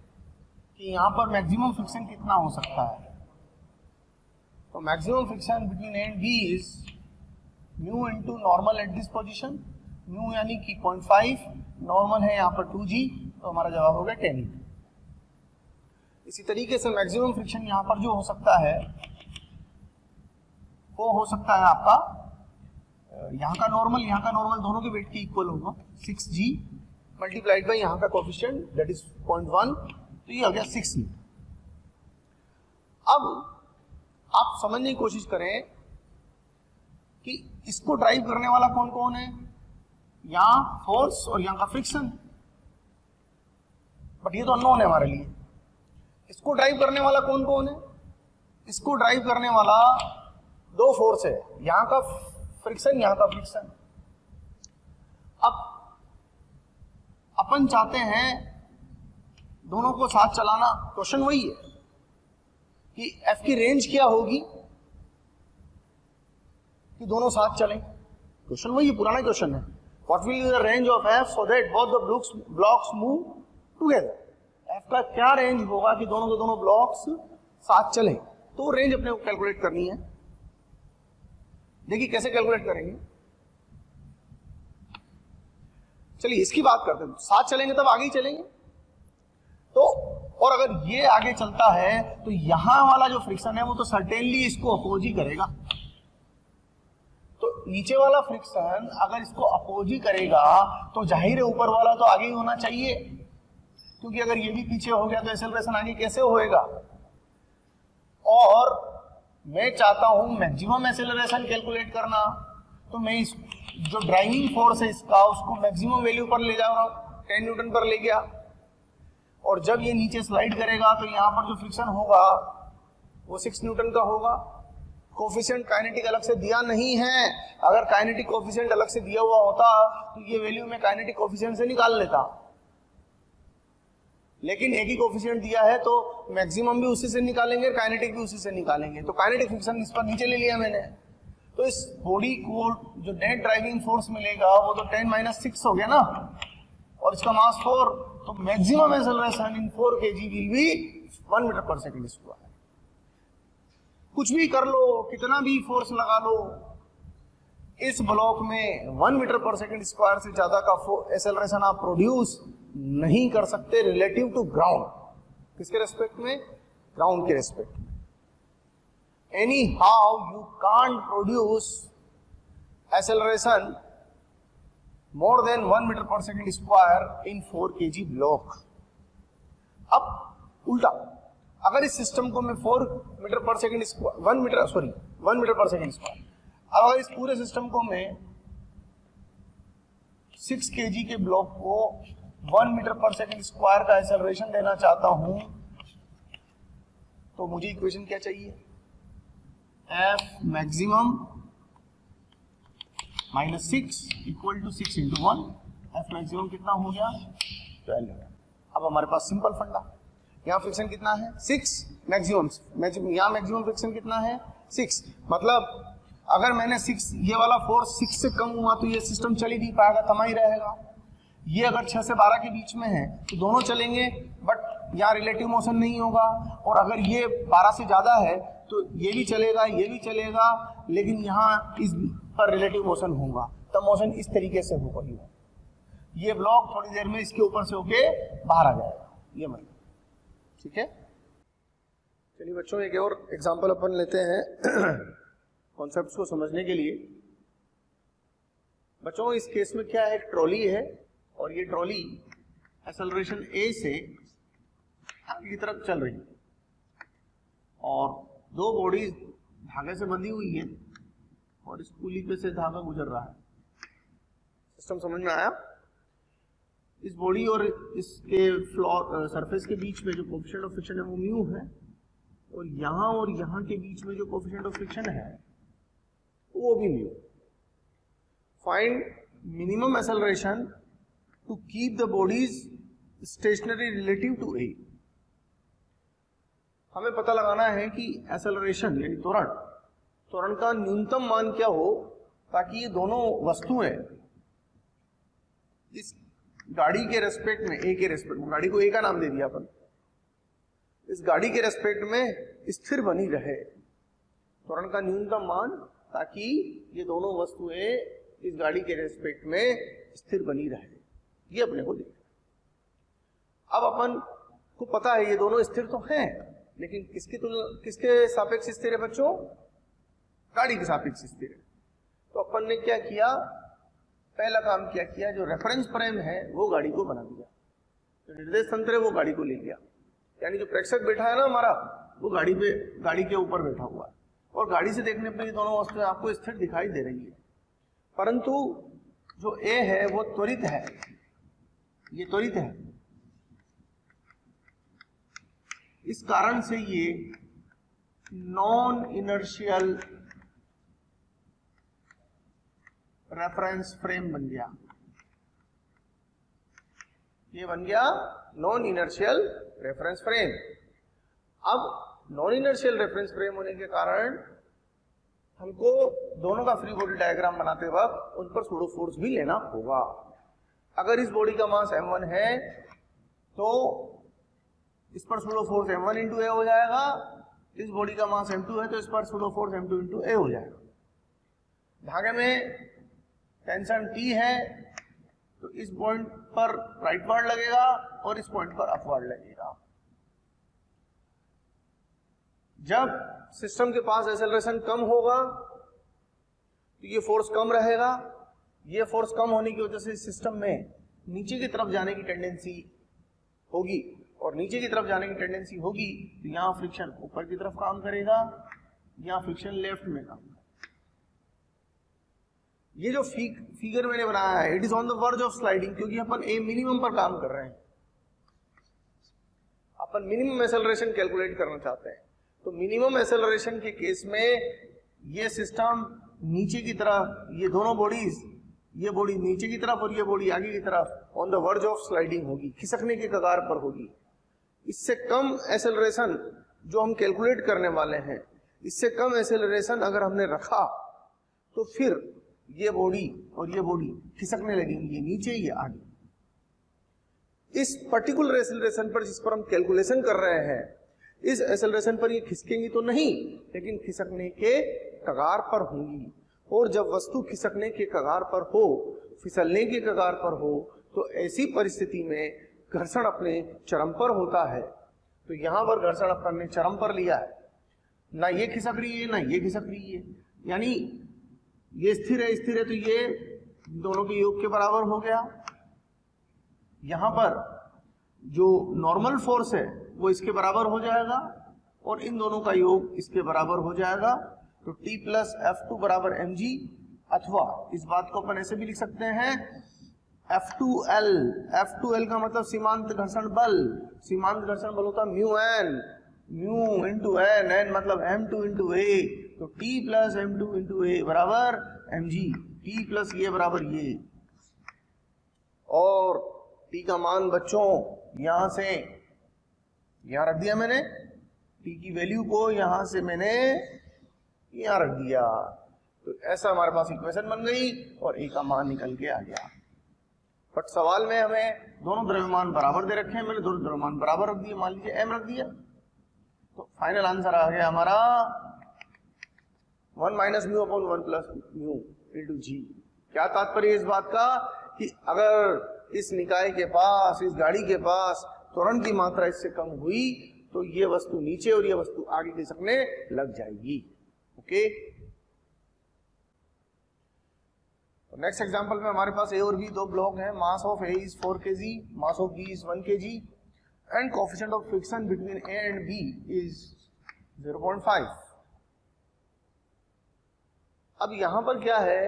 कि यहां पर मैक्सिमम फ्रिक्शन कितना हो सकता है। तो maximum friction between A and B is mu into normal at this position. Mu यानी कि 0.5, नॉर्मल है यहाँ पर 2g, तो हमारा जवाब होगा 10। इसी तरीके से मैक्सिमम फ्रिक्शन यहाँ पर जो हो सकता है वो हो सकता है आपका यहाँ का नॉर्मल दोनों के वेट के इक्वल होगा 6g मल्टीप्लाइड बाई यहाँ का कोएफिशिएंट दैट इज 0.1, तो ये हो गया 6 न्यूटन। अब आप समझने की कोशिश करें कि इसको ड्राइव करने वाला कौन कौन है। यहां फोर्स और यहां का फ्रिक्शन, बट ये तो अननोन है हमारे लिए। इसको ड्राइव करने वाला कौन कौन है। इसको ड्राइव करने वाला 2 फोर्स है, यहां का फ्रिक्शन, यहां का फ्रिक्शन। अब अपन चाहते हैं दोनों को साथ चलाना। क्वेश्चन वही है कि F की रेंज क्या होगी कि दोनों साथ चलें। क्वेश्चन वही है, पुराना क्वेश्चन है। What will be the range of F so that both the blocks move together? F का क्या रेंज होगा कि दोनों के दोनों ब्लॉक्स साथ चलें। तो रेंज अपने को कैलकुलेट करनी है। देखिए कैसे कैलकुलेट करेंगे। चलिए इसकी बात करते हैं। साथ चलेंगे तब आगे ही चलेंगे। तो और अगर ये आगे चलता है तो यहां वाला जो फ्रिक्शन है वो तो सर्टेनली इसको अपोज ही करेगा। तो नीचे वाला फ्रिक्शन अगर इसको अपोज ही करेगा तो जाहिर है ऊपर वाला तो आगे ही होना चाहिए, क्योंकि अगर ये भी पीछे हो गया तो एक्सेलरेशन आगे कैसे होएगा। और मैं चाहता हूं मैक्सिमम एक्सेलरेशन कैलकुलेट करना, तो मैं इस जो ड्राइविंग फोर्स है इसका उसको मैक्सिमम वैल्यू पर ले जा रहा हूं, 10 न्यूटन पर ले गया। और जब ये नीचे स्लाइड करेगा तो यहां पर जो फ्रिक्शन होगा वो 6 न्यूटन का होगा। कोफिशिएंट काइनेटिक अलग से दिया नहीं है, अगर काइनेटिक कोफिशिएंट अलग से दिया हुआ होता तो ये वैल्यू मैं काइनेटिक कोफिशिएंट से निकाल लेता, लेकिन एक ही कोफिशिएंट दिया है तो मैक्सिमम भी उसी से निकालेंगे, काइनेटिक भी उसी से निकालेंगे। तो काइनेटिक फ्रिक्शन इस पर नीचे ले लिया मैंने, तो इस बॉडी को जो नेट ड्राइविंग फोर्स मिलेगा वो तो 10 - 6 हो गया ना, और इसका मास 4, तो maximum acceleration in 4 kg will be 1 meter पर सेकंड स्क्वायर। कुछ भी कर लो, कितना भी फोर्स लगा लो, इस ब्लॉक में 1 मीटर पर सेकंड स्क्वायर से ज्यादा का एक्सेलरेशन आप प्रोड्यूस नहीं कर सकते रिलेटिव टू ग्राउंड। किसके रेस्पेक्ट में? ग्राउंड के रेस्पेक्ट में। Anyhow you can't produce acceleration more than 1 meter पर second square in 4 kg block. अब उल्टा, अगर इस सिस्टम को मैं 4 मीटर पर सेकंड स्क्वायर 1 मीटर पर सेकंड स्क्वायर, अब अगर इस पूरे सिस्टम को मैं 6 kg के ब्लॉक को 1 मीटर पर सेकंड स्क्वायर का एक्सेलरेशन देना चाहता हूं, तो मुझे इक्वेशन क्या चाहिए? F maximum -6 equal to 6 × 1। F maximum कितना हो गया? 12 न्यूटन। अब हमारे पास सिंपल फंडा, यहाँ फ्रिक्शन कितना है? 6। मैक्सिमम यहाँ मैक्सिमम फ्रिक्शन कितना है? 6। मतलब अगर मैंने 6 ये वाला फोर्स 6 से कम हुआ तो ये सिस्टम चल ही नहीं पाएगा, थमा ही रहेगा। ये अगर 6 से 12 के बीच में है तो दोनों चलेंगे, बट यहाँ रिलेटिव मोशन नहीं होगा। और अगर ये 12 से ज्यादा है तो ये भी चलेगा, ये भी चलेगा, लेकिन यहाँ इस पर रिलेटिव मोशन होगा, तब मोशन इस तरीके से होगा। ये ब्लॉक थोड़ी देर में इसके ऊपर से होके बाहर आ जाएगा, ये मतलब। ठीक है, चलिए बच्चों एक और एग्जांपल अपन लेते हैं कॉन्सेप्ट्स को समझने के लिए। बच्चों इस केस में क्या है, एक ट्रॉली है और ये ट्रॉली एक्सेलरेशन A से आगे की तरफ चल रही है और 2 बॉडीज धागे से बंधी हुई है और इस पुली पे से धागा गुजर रहा है। सिस्टम समझ में आया? इस बॉडी और इसके फ्लोर सरफेस के बीच में जो कोएफिशिएंट ऑफ फ्रिक्शन है वो म्यू है, और यहाँ के बीच में जो कोएफिशिएंट ऑफ फ्रिक्शन है वो भी mu. Find minimum acceleration to keep the bodies stationary relative to A। हमें पता लगाना है कि एक्सेलरेशन यानी त्वरण का न्यूनतम मान क्या हो, ताकि ये दोनों वस्तुएं इस गाड़ी के रेस्पेक्ट में, A के रेस्पेक्ट में, गाड़ी को A का नाम दे दिया अपन, इस गाड़ी के रेस्पेक्ट में स्थिर बनी रहे। त्वरण का न्यूनतम मान, ताकि ये दोनों वस्तुएं इस गाड़ी के रेस्पेक्ट में स्थिर बनी रहे, ये अपने को देखना। अब अपन को पता है ये दोनों स्थिर तो हैं, लेकिन किसके सापेक्ष स्थिर है बच्चों? गाड़ी के सापेक्ष स्थिर है। तो अपन ने क्या किया, पहला काम क्या किया, जो रेफरेंस फ्रेम है वो गाड़ी को बना दिया, जो निर्देश तंत्र है वो गाड़ी को ले लिया। यानी जो प्रेक्षक बैठा है ना हमारा, वो गाड़ी के ऊपर बैठा हुआ है, और गाड़ी से देखने पर ये दोनों वस्तुएं आपको स्थिर दिखाई दे रही है, परंतु जो A है वो त्वरित है, ये त्वरित है। इस कारण से ये नॉन इनर्शियल रेफरेंस फ्रेम बन गया, ये बन गया नॉन इनर्शियल रेफरेंस फ्रेम। अब नॉन इनर्शियल रेफरेंस फ्रेम होने के कारण हमको दोनों का फ्री बॉडी डायग्राम बनाते वक्त उन पर सूडो फोर्स भी लेना होगा। अगर इस बॉडी का मास m1 है तो इस पर सूडो फोर्स m1 × A हो जाएगा, इस बॉडी का मास m2 है तो इस पर सूडो फोर्स m2 × A हो जाएगा। धागे में टेंशन T है तो इस पॉइंट पर राइटवर्ड लगेगा और इस पॉइंट पर अपवर्ड लगेगा। जब सिस्टम के पास एक्सेलरेशन कम होगा, तो ये फोर्स कम रहेगा, ये फोर्स कम होने की वजह से सिस्टम में नीचे की तरफ जाने की टेंडेंसी होगी, और नीचे की तरफ जाने की टेंडेंसी होगी तो यहाँ फ्रिक्शन ऊपर की तरफ काम करेगा, यहाँ फ्रिक्शन लेफ्ट में काम करेगा। ये जो फिगर मैंने बनाया है, it is on the verge of sliding, क्योंकि अपन ए मिनिमम पर काम कर रहे हैं, अपन मिनिमम एक्सेलरेशन कैलकुलेट करना चाहते हैं। तो मिनिमम एक्सेलरेशन के केस में ये सिस्टम नीचे की तरफ, ये दोनों बॉडीज, ये बॉडी नीचे की तरफ और ये बॉडी आगे की तरफ on the verge of sliding होगी, खिसकने के कगार पर होगी। इससे कम एक्सेलरेशन जो हम कैलकुलेट करने वाले हैं, इससे कम एक्सेलरेशन अगर हमने रखा तो फिर ये बॉडी और ये बॉडी खिसकने लगेंगी, ये नीचे ये आगे। इस पर्टिकुलर एक्सेलरेशन पर जिस पर हम कैलकुलेशन कर रहे हैं, इस एक्सेलरेशन पर ये खिसकेंगी तो नहीं, लेकिन खिसकने के कगार पर होंगी। और जब वस्तु खिसकने के कगार पर हो, फिसलने के कगार पर हो, तो ऐसी परिस्थिति में घर्षण अपने चरम पर होता है। तो यहां पर घर्षण अपन ने चरम पर लिया है, ना ये खिसक रही है ना ये खिसक रही है, यानी ये स्थिर है तो ये दोनों के योग के बराबर हो गया। यहां पर जो नॉर्मल फोर्स है वो इसके बराबर हो जाएगा और इन दोनों का योग इसके बराबर हो जाएगा। तो T प्लस F2 बराबर mg, अथवा इस बात को अपन ऐसे भी लिख सकते हैं F2L। F2L का मतलब सीमांत घर्षण बल, सीमांत घर्षण बल होता mu N, mu into N, N मतलब M2 इंटू ए। तो T प्लस M2 इंटू ए बराबर mg, T प्लस ये बराबर ये। और T का मान बच्चों यहां से यहां रख दिया मैंने, T की वैल्यू को यहां से मैंने यहां रख दिया। तो ऐसा हमारे पास इक्वेशन बन गई और ए का मान निकल के आ गया। बट सवाल में हमें दोनों द्रव्यमान बराबर दे रखे हैं, मैंने दोनों द्रव्यमान बराबर रख दिए, मान लीजिए m रख दिया। तो फाइनल आंसर आ गया हमारा 1 minus mu upon 1 plus mu into g. क्या तात्पर्य इस बात का कि अगर इस निकाय के पास, इस गाड़ी के पास त्वरण की मात्रा इससे कम हुई तो ये वस्तु नीचे और ये वस्तु आगे खिसकने लग जाएगी। ओके, नेक्स्ट एग्जांपल में हमारे पास ए और बी दो ब्लॉक हैं। Mass of A is 4 kg, mass of B is 1 kg and coefficient of friction between A and B is 0.5। अब यहां पर क्या है,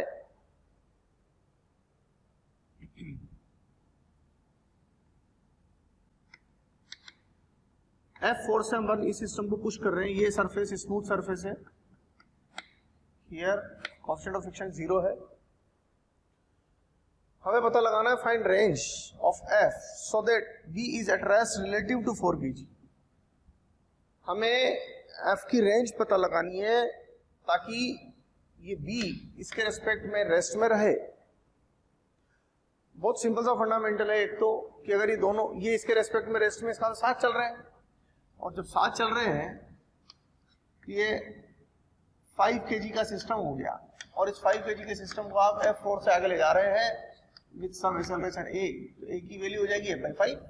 F फोर्स से हम इस सिस्टम को पुश कर रहे हैं। ये सरफेस स्मूथ सरफेस है, हियर कोएफिशिएंट ऑफ फ्रिक्शन 0 है। हमें पता लगाना है find range of F so that B is at rest relative to 4 kg। हमें F की रेंज पता लगानी है ताकि ये B इसके रेस्पेक्ट में रेस्ट में रहे। बहुत सिंपल सा फंडामेंटल है। एक तो कि अगर ये दोनों, ये इसके रेस्पेक्ट में रेस्ट में इसका साथ चल रहे हैं, और जब साथ चल रहे हैं ये 5 kg का सिस्टम हो गया, और इस 5 kg के सिस्टम को आप F4 से आगे ले जा रहे हैं विद सम एक्सेलरेशन a, तो a की वैल्यू हो जाएगी f/5।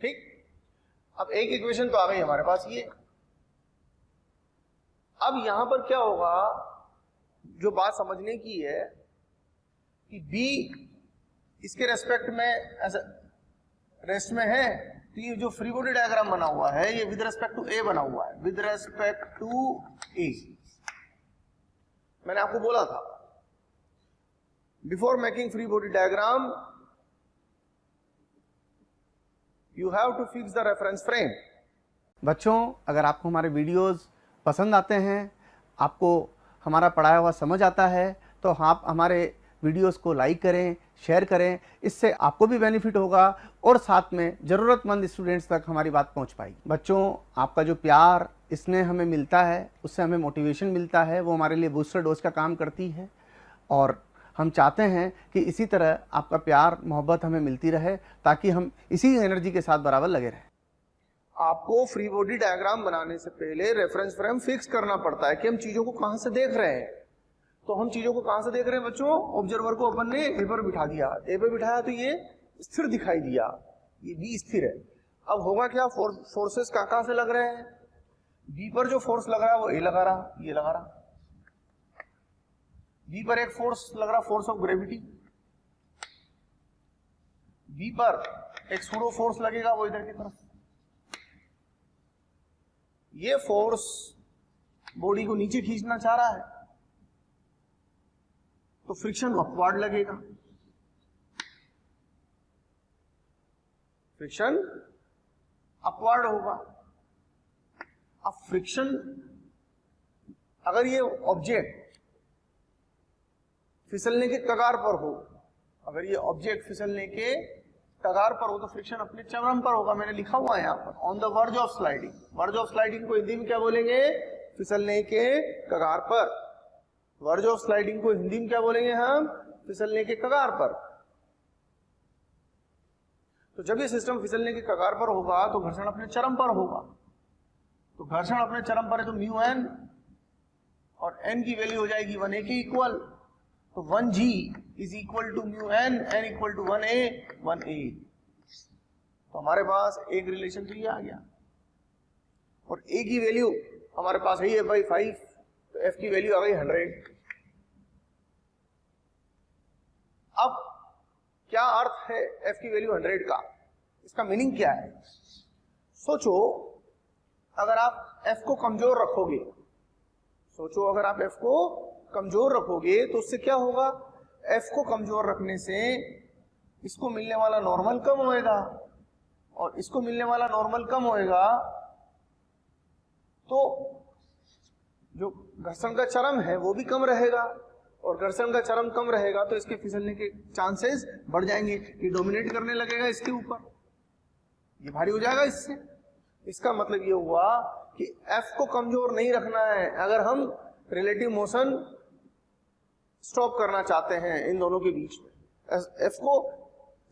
ठीक, अब एक इक्वेशन तो आ गई हमारे पास ये। अब यहां पर क्या होगा, जो बात समझने की है कि B इसके रेस्पेक्ट में ऐसा रेस्ट में है, तो ये जो फ्री बॉडी डायग्राम बना हुआ है ये विद रेस्पेक्ट टू ए बना हुआ है, विद रेस्पेक्ट टू ए। मैंने आपको बोला था before making free body diagram you have to fix the reference frame. बच्चों, अगर आपको हमारे वीडियोस पसंद आते हैं, आपको हमारा पढ़ाया हुआ समझ आता है, तो आप हमारे वीडियोस को लाइक करें, शेयर करें। इससे आपको भी बेनिफिट होगा और साथ में ज़रूरतमंद स्टूडेंट्स तक हमारी बात पहुंच पाएगी। बच्चों, आपका जो प्यार इसमें हमें मिलता है, उससे हमें मोटिवेशन मिलता है, वो हमारे लिए बूस्टर डोज का काम करती है। और हम चाहते हैं कि इसी तरह आपका प्यार मोहब्बत हमें मिलती रहे, ताकि हम इसी एनर्जी के साथ बराबर लगे रहें। आपको फ्री बॉडी डायग्राम बनाने से पहले रेफरेंस फ्रेम फिक्स करना पड़ता है कि हम चीजों को कहां से देख रहे हैं। तो हम चीजों को कहां से देख रहे हैं बच्चों, ऑब्जर्वर को अपन ने ए पर बिठा दिया, ए पे बिठाया तो ये स्थिर दिखाई दिया, ये बी स्थिर है। अब होगा क्या, फोर्सेस कहां से लग रहे हैं, बी पर जो फोर्स लग रहा है वो ए लगा रहा, ये लगा रहा। बी पर एक फोर्स लग रहा, फोर्स ऑफ ग्रेविटी। बी पर एक सूडो फोर्स लगेगा, वो इधर की तरफ। ये फोर्स बॉडी को नीचे खींचना चाह रहा है, तो फ्रिक्शन अपवार्ड लगेगा। फ्रिक्शन अपवार्ड होगा। अब फ्रिक्शन, अगर ये ऑब्जेक्ट फिसलने के कगार पर हो, अगर ये ऑब्जेक्ट फिसलने के कगार पर हो, तो फ्रिक्शन अपने चरम पर होगा। मैंने लिखा हुआ है यहां पर, on the verge of sliding. Verge of sliding को हिंदी में क्या बोलेंगे? फिसलने के कगार पर। वर्ज ऑफ स्लाइडिंग को हिंदी में क्या बोलेंगे हम? फिसलने के कगार पर। तो जब ये सिस्टम फिसलने के कगार पर होगा तो घर्षण अपने चरम पर होगा। तो घर्षण अपने चरम पर है तो म्यू एन, और एन की वैल्यू हो जाएगी 1a के इक्वल। तो 1g is equal to mu N, N equal to 1a। तो हमारे पास एक रिलेशन तो ये आ गया, और a की वैल्यू हमारे पास है बाई 5, तो f की वैल्यू आ गई 100। अब क्या अर्थ है f की वैल्यू 100 का? इसका मीनिंग क्या है? सोचो अगर आप f को कमजोर रखोगे, सोचो अगर आप f को कमजोर रखोगे तो उससे क्या होगा? f को कमजोर रखने से इसको मिलने वाला नॉर्मल कम होएगा, और इसको मिलने वाला नॉर्मल कम होएगा, तो जो घर्षण का चरम है वो भी कम रहेगा, और घर्षण का चरम कम रहेगा तो इसके फिसलने के चांसेस बढ़ जाएंगे। ये डोमिनेट करने लगेगा इसके ऊपर, ये भारी हो जाएगा इससे। इसका मतलब ये हुआ कि F को कमजोर नहीं रखना है। अगर हम रिलेटिव मोशन स्टॉप करना चाहते हैं इन दोनों के बीच में, F को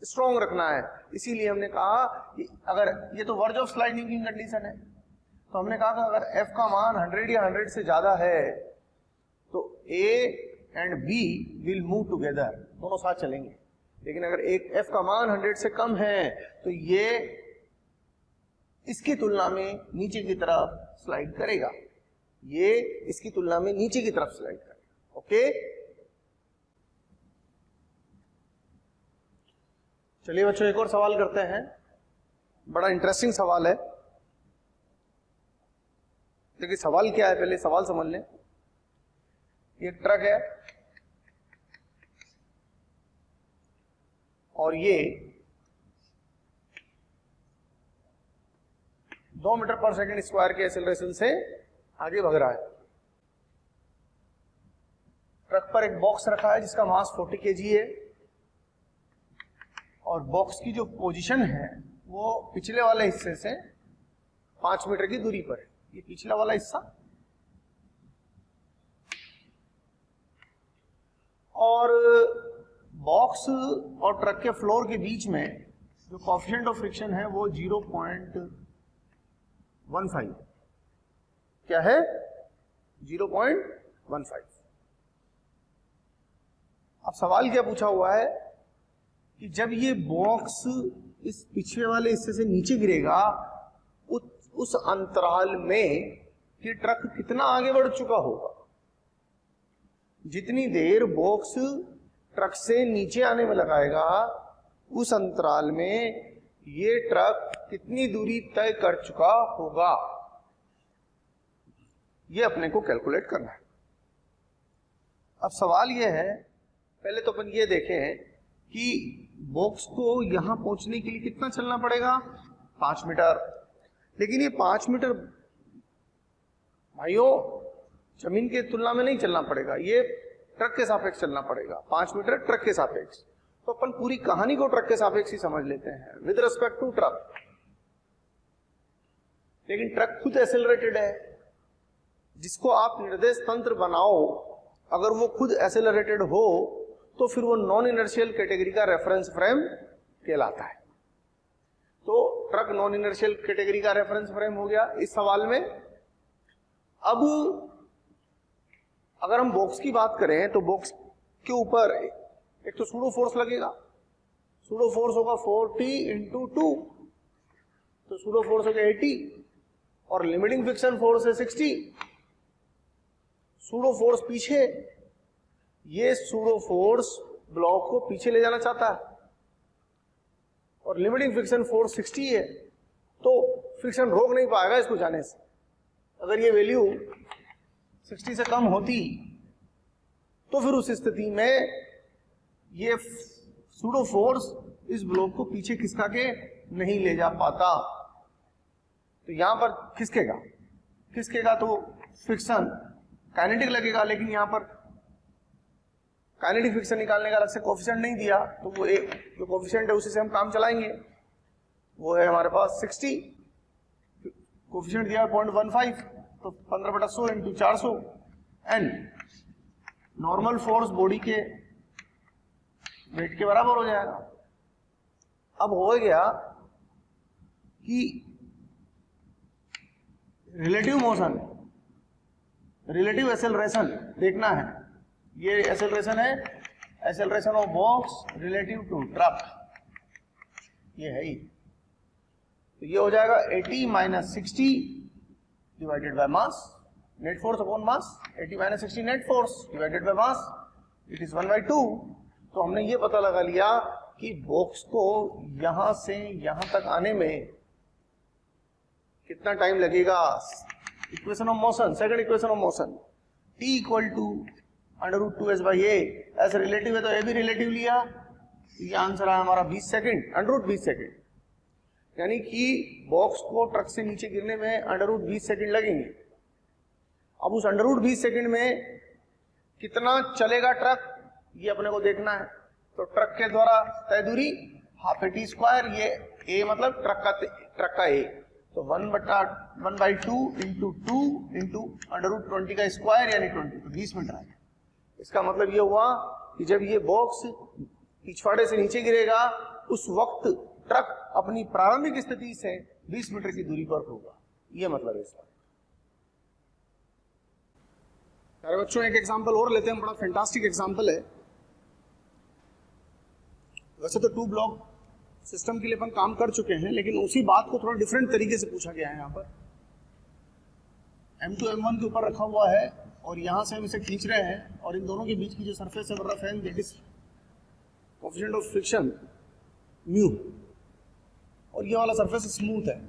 स्ट्रॉन्ग रखना है। इसीलिए हमने कहा कि अगर ये तो वर्ज ऑफ स्लाइडिंग की कंडीशन है, तो हमने कहा कि अगर F का मान 100 या 100 से ज्यादा है तो A and B will move together, दोनों साथ चलेंगे। लेकिन अगर एक F का मान 100 से कम है तो ये इसकी तुलना में नीचे की तरफ स्लाइड करेगा, ये इसकी तुलना में नीचे की तरफ स्लाइड करेगा। ओके, चलिए बच्चों एक और सवाल करते हैं, बड़ा इंटरेस्टिंग सवाल है। देखिए सवाल क्या है, पहले सवाल समझ लें। ये ट्रक है और ये 2 मीटर पर सेकंड स्क्वायर के एक्सेलरेशन से आगे भाग रहा है। ट्रक पर एक बॉक्स रखा है जिसका मास 40 kg है, और बॉक्स की जो पोजीशन है वो पिछले वाले हिस्से से 5 मीटर की दूरी पर है। ये पिछला वाला हिस्सा, और बॉक्स और ट्रक के फ्लोर के बीच में जो कोएफिशिएंट ऑफ फ्रिक्शन है वो 0.15 क्या है? 0.15। अब सवाल क्या पूछा हुआ है कि जब ये बॉक्स इस पिछले वाले हिस्से से नीचे गिरेगा, उस अंतराल में कि ट्रक कितना आगे बढ़ चुका होगा। जितनी देर बॉक्स ट्रक से नीचे आने में लगाएगा, उस अंतराल में ये ट्रक कितनी दूरी तय कर चुका होगा, ये अपने को कैलकुलेट करना है। अब सवाल ये है, पहले तो अपन ये देखें कि बॉक्स को यहां पहुंचने के लिए कितना चलना पड़ेगा? 5 मीटर। लेकिन ये 5 मीटर भाइयों जमीन के तुलना में नहीं चलना पड़ेगा, ये ट्रक के सापेक्ष चलना पड़ेगा। 5 मीटर ट्रक के सापेक्ष। तो अपन पूरी कहानी को ट्रक के सापेक्ष ही समझ लेते हैं, विद रिस्पेक्ट टू ट्रक। लेकिन ट्रक खुद एक्सेलरेटेड है, जिसको आप निर्देश तंत्र बनाओ, अगर वो खुद एक्सेलरेटेड हो तो फिर वो नॉन इनर्शियल कैटेगरी का रेफरेंस फ्रेम कहलाता है। तो ट्रक नॉन इनर्शियल कैटेगरी का रेफरेंस फ्रेम हो गया इस सवाल में। अब अगर हम बॉक्स की बात करें तो बॉक्स के ऊपर एक तो सूडो फोर्स लगेगा, सूडो फोर्स होगा 40 × 2, तो सूडो फोर्स हो गया 80, और लिमिटिंग फ्रिक्शन फोर्स है 60, सूडो फोर्स पीछे, ये सूडो फोर्स ब्लॉक को पीछे ले जाना चाहता है और लिमिटिंग फ्रिक्शन फोर्स 60 है, तो फ्रिक्शन रोक नहीं पाएगा इसको जाने से। अगर ये वैल्यू 60 से कम होती तो फिर उस स्थिति में ये सूडो फोर्स इस ब्लॉक को पीछे खिसका के नहीं ले जा पाता। तो यहां पर खिसकेगा तो फ्रिक्शन काइनेटिक लगेगा, लेकिन यहां पर काइनेटिक फ्रिक्शन निकालने का अलग से कोफिशिएंट नहीं दिया, तो वो एक जो कोफिशिएंट है उसी से हम काम चलाएंगे। वो है हमारे पास 60, कोफिशिएंट दिया 0.15, तो 15/100 into 400 and normal force body के वेट के बराबर हो जाएगा। अब हो गया कि रिलेटिव मोशन, रिलेटिव एक्सेलरेशन देखना है। ये एक्सेलरेशन है, acceleration of box relative to truck, ये है ही। तो ये हो जाएगा 80 minus 60 divided by mass, net force upon mass, 80 minus 60 net force divided by mass, it is 1/2। तो हमने ये पता लगा लिया कि बॉक्स को यहां से यहां तक आने में कितना टाइम लगेगा। Equation of motion, second equation of motion, T equal to √2s/a, ऐसे रिलेटिव है तो ए भी रिलेटिव लिया, ये आंसर है हमारा 20 सेकंड, √20 सेकंड, यानी कि बॉक्स को ट्रक से नीचे गिरने में √20 सेकंड लगेंगे। अब उस √20 सेकंड में कितना चलेगा ट्रक, ये अपने को देखना है। तो ट्रक के द्वारा तय दूरी ½ ये ए मतलब ट्रक का ए, तो 1/2 इंटू 2 इंटू √20 का स्क्वायर यानी 20, तो 20 मीटर आएगा। इसका मतलब ये हुआ कि जब ये बॉक्स पिछवाड़े से नीचे गिरेगा उस वक्त ट्रक अपनी प्रारंभिक स्थिति से 20 मीटर की दूरी पर होगा, ये मतलब है इसका। प्यारे बच्चों, एक एग्जांपल और लेते हैं, बड़ा फैंटास्टिक एग्जांपल है। वैसे तो 2 ब्लॉक सिस्टम के लिए अपन काम कर चुके हैं, लेकिन उसी बात को थोड़ा डिफरेंट तरीके से पूछा गया है। यहाँ पर M2 M1 के ऊपर रखा हुआ है और यहाँ से हम इसे खींच रहे हैं और इन दोनों के बीच की जो सरफेस है रफ है, that is coefficient of friction mu, और ये वाला सरफेस स्मूथ है।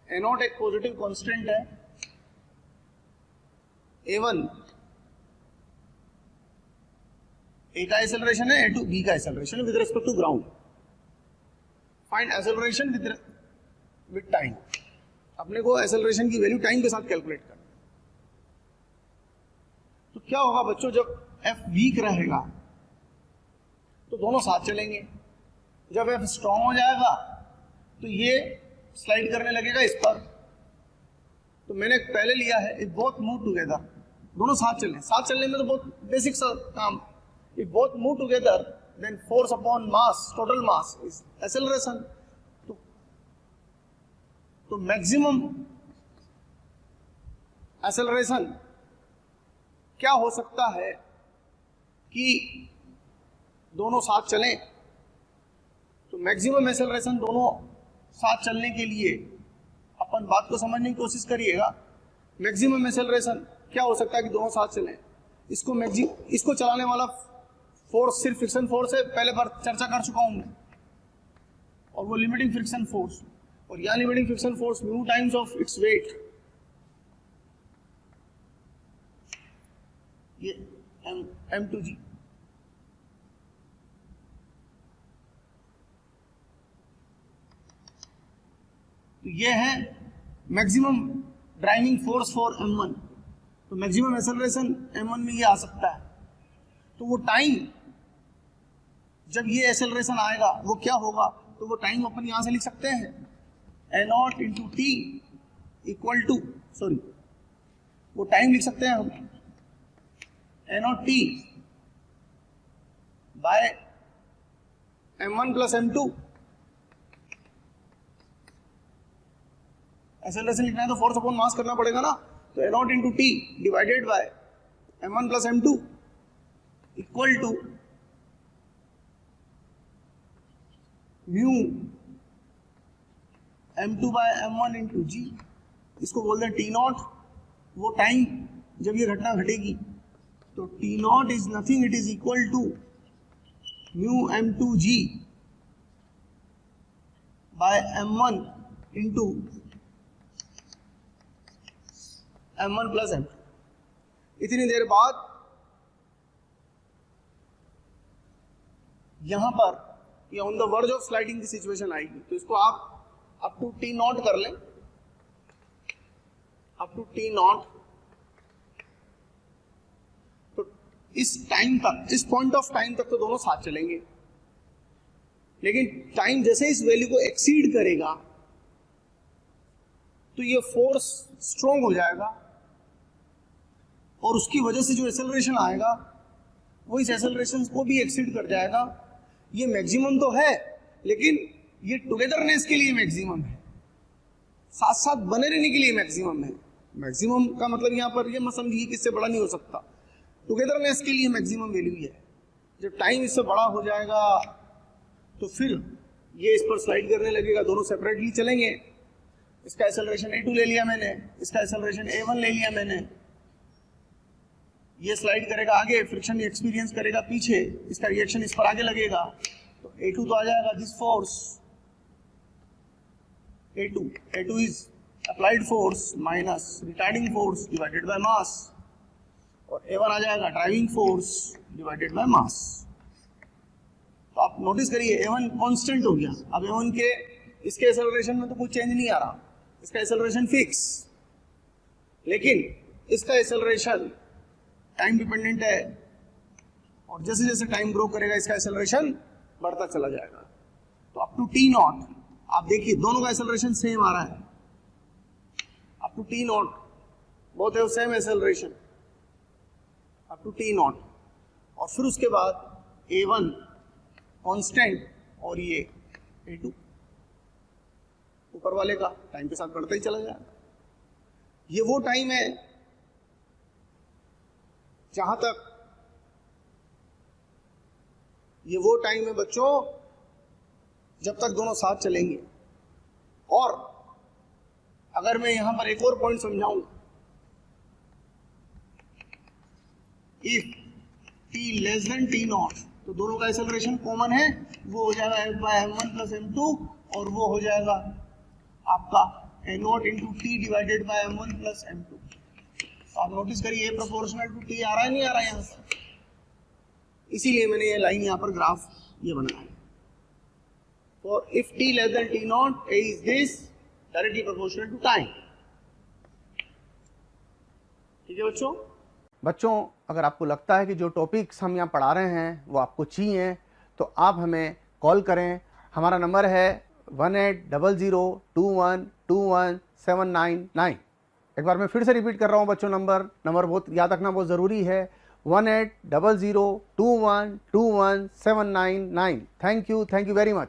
A0 एक पॉजिटिव कांस्टेंट है, A1 A का एक्सेलरेशन है, A2 B का एक्सेलरेशन है with respect to ground. Find acceleration with time, अपने को एक्सेलरेशन की वैल्यू टाइम के साथ कैलकुलेट करना। तो क्या होगा बच्चों, जब F वीक रहेगा तो दोनों साथ चलेंगे, जब F स्ट्रॉन्ग हो जाएगा तो ये स्लाइड करने लगेगा इस पर। तो मैंने पहले लिया है इफ बोथ मूव टुगेदर, दोनों साथ चलें। साथ चलने में तो बहुत बेसिक सा काम, if both move together then force upon mass, total mass is acceleration। तो मैक्सिमम एक्सेलरेशन क्या हो सकता है कि दोनों साथ चलें। तो मैक्सिमम एक्सेलरेशन दोनों साथ चलने के लिए अपन बात को समझने की कोशिश करिएगा। मैक्सिमम एक्सेलरेशन क्या हो सकता है कि दोनों साथ चलें। इसको चलाने वाला फोर्स सिर्फ फ्रिक्शन फोर्स है, पहले बार चर्चा कर चुका हूं मैं, और वो लिमिटिंग फ्रिक्शन फोर्स, और यहाँ limiting friction force mu times of its weight, ये M2G। तो ये है maximum driving force for M1। तो मैक्सिमम एक्सेलरेशन M1 में ये आ सकता है। तो वो टाइम जब ये एक्सेलरेशन आएगा वो क्या होगा, तो वो टाइम अपन यहां से लिख सकते हैं A0 into T equal to, sorry वो टाइम लिख सकते हैं हम A0T bye M1 plus M2। Acceleration लिखना है तो फोर्स अपॉन मास करना पड़ेगा ना, तो A0 into T divided by M1 plus M2 equal to mu m2 by m1 into g, इसको बोलते हैं टी नॉट, वो टाइम जब ये घटना घटेगी। तो T naught is nothing, it is equal to mu m2 g by m1 into m1 plus m2। इतनी देर बाद यहां पर ये on the verge of sliding की सिचुएशन आएगी, तो इसको आप अप टू टी नॉट कर लें, अप टू टी नॉट। तो इस टाइम तक, इस पॉइंट ऑफ टाइम तक तो दोनों साथ चलेंगे, लेकिन टाइम जैसे इस वैल्यू को एक्सीड करेगा तो ये फोर्स स्ट्रॉन्ग हो जाएगा और उसकी वजह से जो एक्सेलरेशन आएगा वो इस एक्सेलरेशन को भी एक्सीड कर जाएगा। ये मैक्सिमम तो है, लेकिन ये टुगेदरनेस के लिए मैक्सिमम है, साथ साथ बने रहने के लिए मैक्सिमम है। मैक्सिमम का मतलब यहां पर ये मत समझिए कि इससे बड़ा नहीं हो सकता, टुगेदरनेस के लिए मैक्सिमम वैल्यू है। जब टाइम इससे बड़ा हो जाएगा तो फिर ये इस पर स्लाइड करने लगेगा, दोनों सेपरेटली चलेंगे। इसका एक्सेलरेशन a2 ले लिया मैंने, इसका एक्सेलरेशन a1 ले लिया मैंने। ये स्लाइड करेगा आगे, फ्रिक्शन एक्सपीरियंस करेगा पीछे, इसका रिएक्शन इस पर आगे लगेगा, तो a2 तो आ जाएगा this force a2 is applied force minus retarding force divided by मास, और a1 आ जाएगा ड्राइविंग फोर्स डिवाइडेड बाय मास। तो आप नोटिस करिए a1 कांस्टेंट हो गया। अब a1 के इसके एक्सेलरेशन में तो कुछ चेंज नहीं आ रहा, इसका एक्सेलरेशन फिक्स, लेकिन इसका एक्सेलरेशन टाइम डिपेंडेंट है, और जैसे जैसे टाइम ग्रो करेगा इसका एक्सेलरेशन बढ़ता चला जाएगा। तो अप टू टी नॉट आप देखिए दोनों का एक्सेलरेशन सेम आ रहा है, up to T naught both have same acceleration up to T naught. और फिर उसके बाद a1 कांस्टेंट और ये a2 ऊपर वाले का टाइम के साथ बढ़ता ही चला जाएगा। ये वो टाइम है जहां तक, ये वो टाइम है बच्चों जब तक दोनों साथ चलेंगे। और अगर मैं यहां पर एक और पॉइंट समझाऊं, if t less than T not, तो दोनों का एक्सेलरेशन कॉमन है, वो हो जाएगा f bye m1 plus m2, और वो हो जाएगा आपका a0 into T divided by m1 plus m2। तो आप नोटिस करिए a प्रोपोर्शनल टू t आ रहा है, नहीं आ रहा है यहाँ पर, इसीलिए मैंने ये लाइन यहाँ पर ग्राफ ये बनाया है। For if t less than t naught, a is this directly proportional to time। ठीक है बच्चों, अगर आपको लगता है कि जो टॉपिक्स हम यहाँ पढ़ा रहे हैं वो आपको चाहिए, तो आप हमें कॉल करें। हमारा नंबर है 180021217999। एक बार मैं फिर से रिपीट कर रहा हूँ बच्चों, नंबर बहुत याद रखना बहुत ज़रूरी है, 180021217999। Thank you very much.